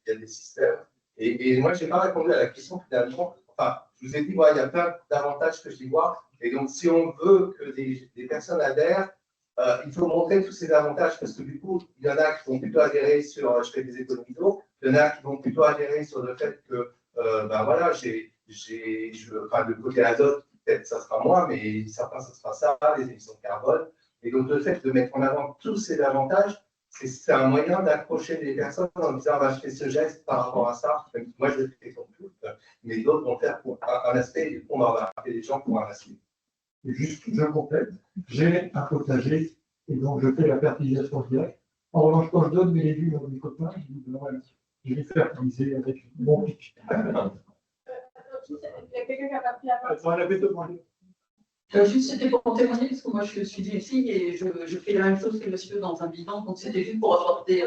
y a des systèmes. Et moi, je n'ai pas répondu à la question finalement. Enfin, je vous ai dit, moi, il y a plein d'avantages que j'y vois. Et donc, si on veut que des personnes adhèrent, il faut montrer tous ces avantages parce que du coup, il y en a qui vont plutôt adhérer sur je fais des économies d'eau, il y en a qui vont plutôt adhérer sur le fait que, voilà, le côté azote, peut-être ça sera moins, mais certains, ça sera ça, les émissions de carbone. Et donc, le fait de mettre en avant tous ces avantages, c'est un moyen d'accrocher les personnes en disant je fais ce geste par rapport à ça. Moi, je le fais comme tout, mais d'autres vont faire pour un aspect, et on va appeler les gens pour un aspect. Et juste, je complète, j'ai un potager et donc je fais la fertilisation directe. En revanche, quand je donne mes légumes à mes copains, je dis voilà, Je vais fertiliser avec mon pic. Il y a quelqu'un qui a pas pris la parole. Attends, elle avait demandé. Juste, c'était pour témoigner, parce que moi, je suis d'une fille et je fais la même chose que monsieur dans un bilan. Donc, c'était juste pour apporter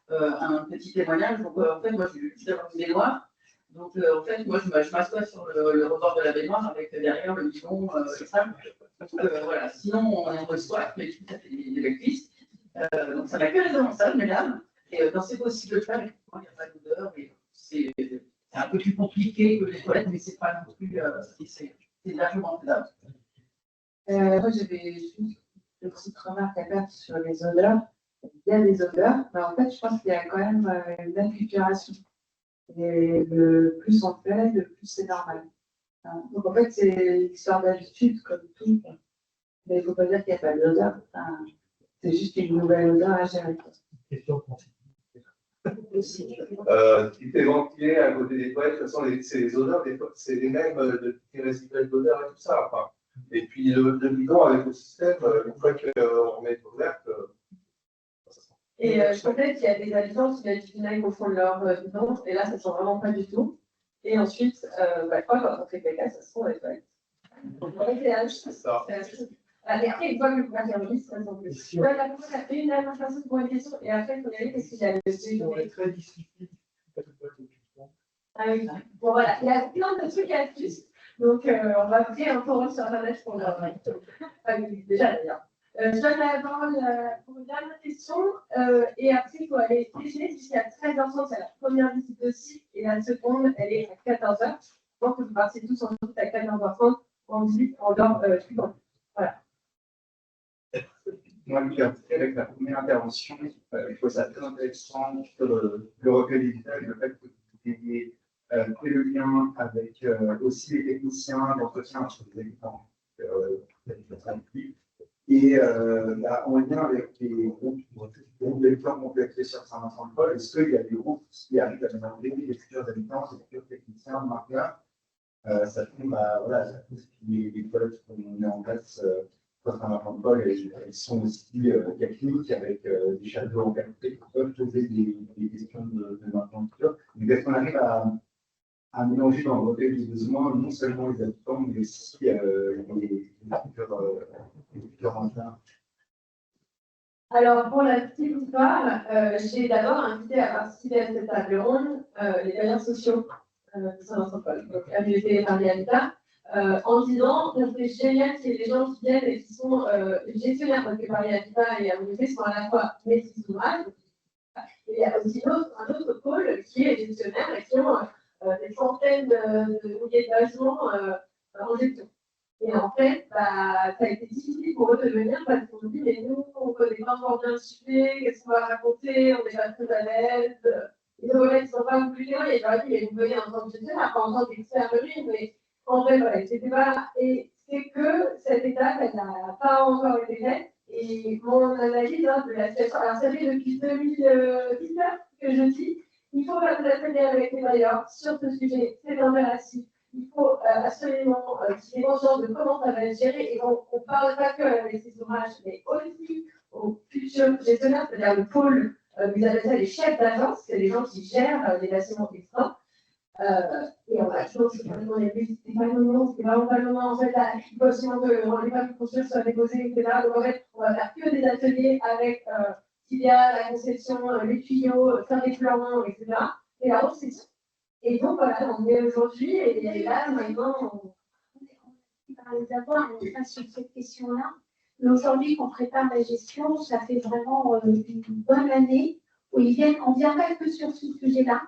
un petit témoignage. Donc, en fait, moi, je suis d'avoir une baignoire. Donc, en fait, moi, je m'assois sur le rebord de la baignoire avec derrière le bidon, et ça. Donc, voilà. Sinon, on reçoit, mais tout à fait électrique. Donc, ça n'a que les avantages, mesdames. Et quand c'est possible de faire, il n'y a pas d'odeur. C'est un peu plus compliqué que les toilettes, mais c'est pas non plus. C'est largement faisable. Moi, j'avais juste une petite remarque à faire sur les odeurs. Il y a des odeurs, mais en fait, je pense qu'il y a quand même une acculturation. Et le plus on fait, le plus c'est normal. Hein. Donc, en fait, c'est une histoire d'habitude, comme tout. Mais il ne faut pas dire qu'il n'y a pas d'odeur. Enfin, c'est juste une nouvelle odeur à gérer. Question de principe. Qui fait ventilé à côté des toilettes, de toute façon, c'est les odeurs, c'est les mêmes de petits résiduels d'odeur et tout ça. Enfin. Et puis le bidon avec le système, une fois qu'on met ouverte. Et je connais qu'il y a des habitants qui mettent du vinaigre au fond de leur bidon, et là, ça ne sent vraiment pas du tout. Et ensuite, je crois quand on fait caca, ça sent les toilettes. C'est ça. Et après, une fois que vous avez remis, ça sent plus. La personne a fait une dernière personne pour une question, et après, il faut y aller parce qu'il y a le C'est très difficile. Ah oui. Bon, voilà, il y a plein de trucs à astuces. Donc, on va créer un forum sur Internet pour leur déjà d'ailleurs. Je donne la parole pour une dernière question. Et après, il faut aller déjeuner jusqu'à 13h30. C'est la première visite de site. Et la seconde, elle est à 14h. Donc, vous partez tous ensuite à 14h30 en visite en dehors du banc. Voilà. Moi, avec la première intervention, je trouve ça très intéressant sur le recueil digital, le fait que vous ayez fait le lien avec aussi les techniciens d'entretien entre les habitants et en lien avec les groupes d'habitants complexés sur Saint-Vincent-de-Paul. Est-ce qu'il y a des groupes qui arrivent à demander les futurs habitants, les futurs techniciens, marqueurs, ça tombe à voilà, les collèges qu'on met en place. Saint-Vincent-de-Paul, elles sont aussi techniques avec des châteaux en qualité qui peuvent poser des questions de maintenance. Donc, est-ce qu'on arrive à mélanger dans le recueil des besoins non seulement les habitants, mais aussi les futurs internes? Alors, pour la petite histoire, j'ai d'abord invité à participer à cette table ronde les bailleurs sociaux de Saint-Vincent-de-Paul, donc AMUT Paris Habitat, en disant que c'est génial qu'il y ait des gens qui viennent et qui sont gestionnaires, parce que Paris Habitat et AMUT sont à la fois maîtrises d'ouvrage. Et il y a aussi un autre pôle qui est gestionnaire et qui ont des centaines de milliers de logements en gestion. Et en fait, ça a été difficile pour eux de venir parce qu'on nous dit, mais nous, on ne connaît pas encore bien le sujet, qu'est-ce qu'on va raconter, on n'est pas très à l'aise. Ils ne sont pas voulu venir, et j'aurais dit, mais vous venez en tant que gestionnaire, pas en tant qu'expert de lui, mais en vrai, voilà, c'était pas. Et c'est que cette étape, elle n'a pas encore été faite. Et mon analyse de la situation, alors ça fait depuis 2019 que je dis, il faut faire des ateliers avec les bailleurs sur ce sujet, c'est impératif. Il faut absolument qu'ils aient conscience de comment ça va être géré. Et donc, on ne parle pas que à la maîtrise d'ouvrage, mais aussi aux futurs gestionnaires, c'est-à-dire le pôle, vous appelez ça les chefs d'agence, c'est les gens qui gèrent les bâtiments extra. Et on a toujours, c'est pas le moment, c'est vraiment pas le moment, en fait, la question on n'est pas pu construire soit déposée, etc. Donc, en fait, on va faire que des ateliers avec qu'il y a la conception, les tuyaux, faire des plans, etc. Et la restriction. Et donc, voilà, on est aujourd'hui, et là, maintenant, on va les avoir, on passe sur cette question-là. Mais aujourd'hui, qu'on prépare la gestion, ça fait vraiment une bonne année où on ne vient pas que sur ce sujet-là,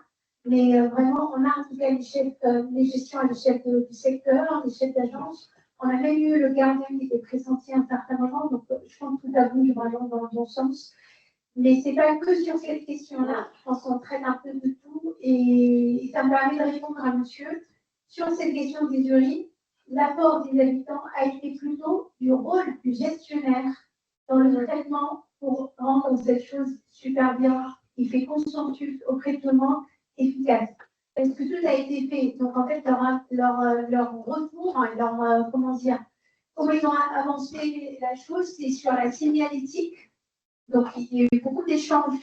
mais vraiment, on a en tout cas les gestions à l'échelle du secteur, les chefs d'agence. On a même eu le gardien qui était pressenti à un certain moment, donc je pense que tout à vous, vraiment dans le bon sens. Mais ce n'est pas que sur cette question-là. Je pense qu'on traite un peu de tout et ça me permet de répondre à monsieur. Sur cette question des urines, l'apport des habitants a été plutôt du rôle du gestionnaire dans le traitement pour rendre cette chose super bien. Il fait consensus auprès de tout le monde efficace. Parce que tout a été fait. Donc en fait, leur retour, comment ils ont avancé la chose, c'est sur la signalétique. Donc, il y a eu beaucoup d'échanges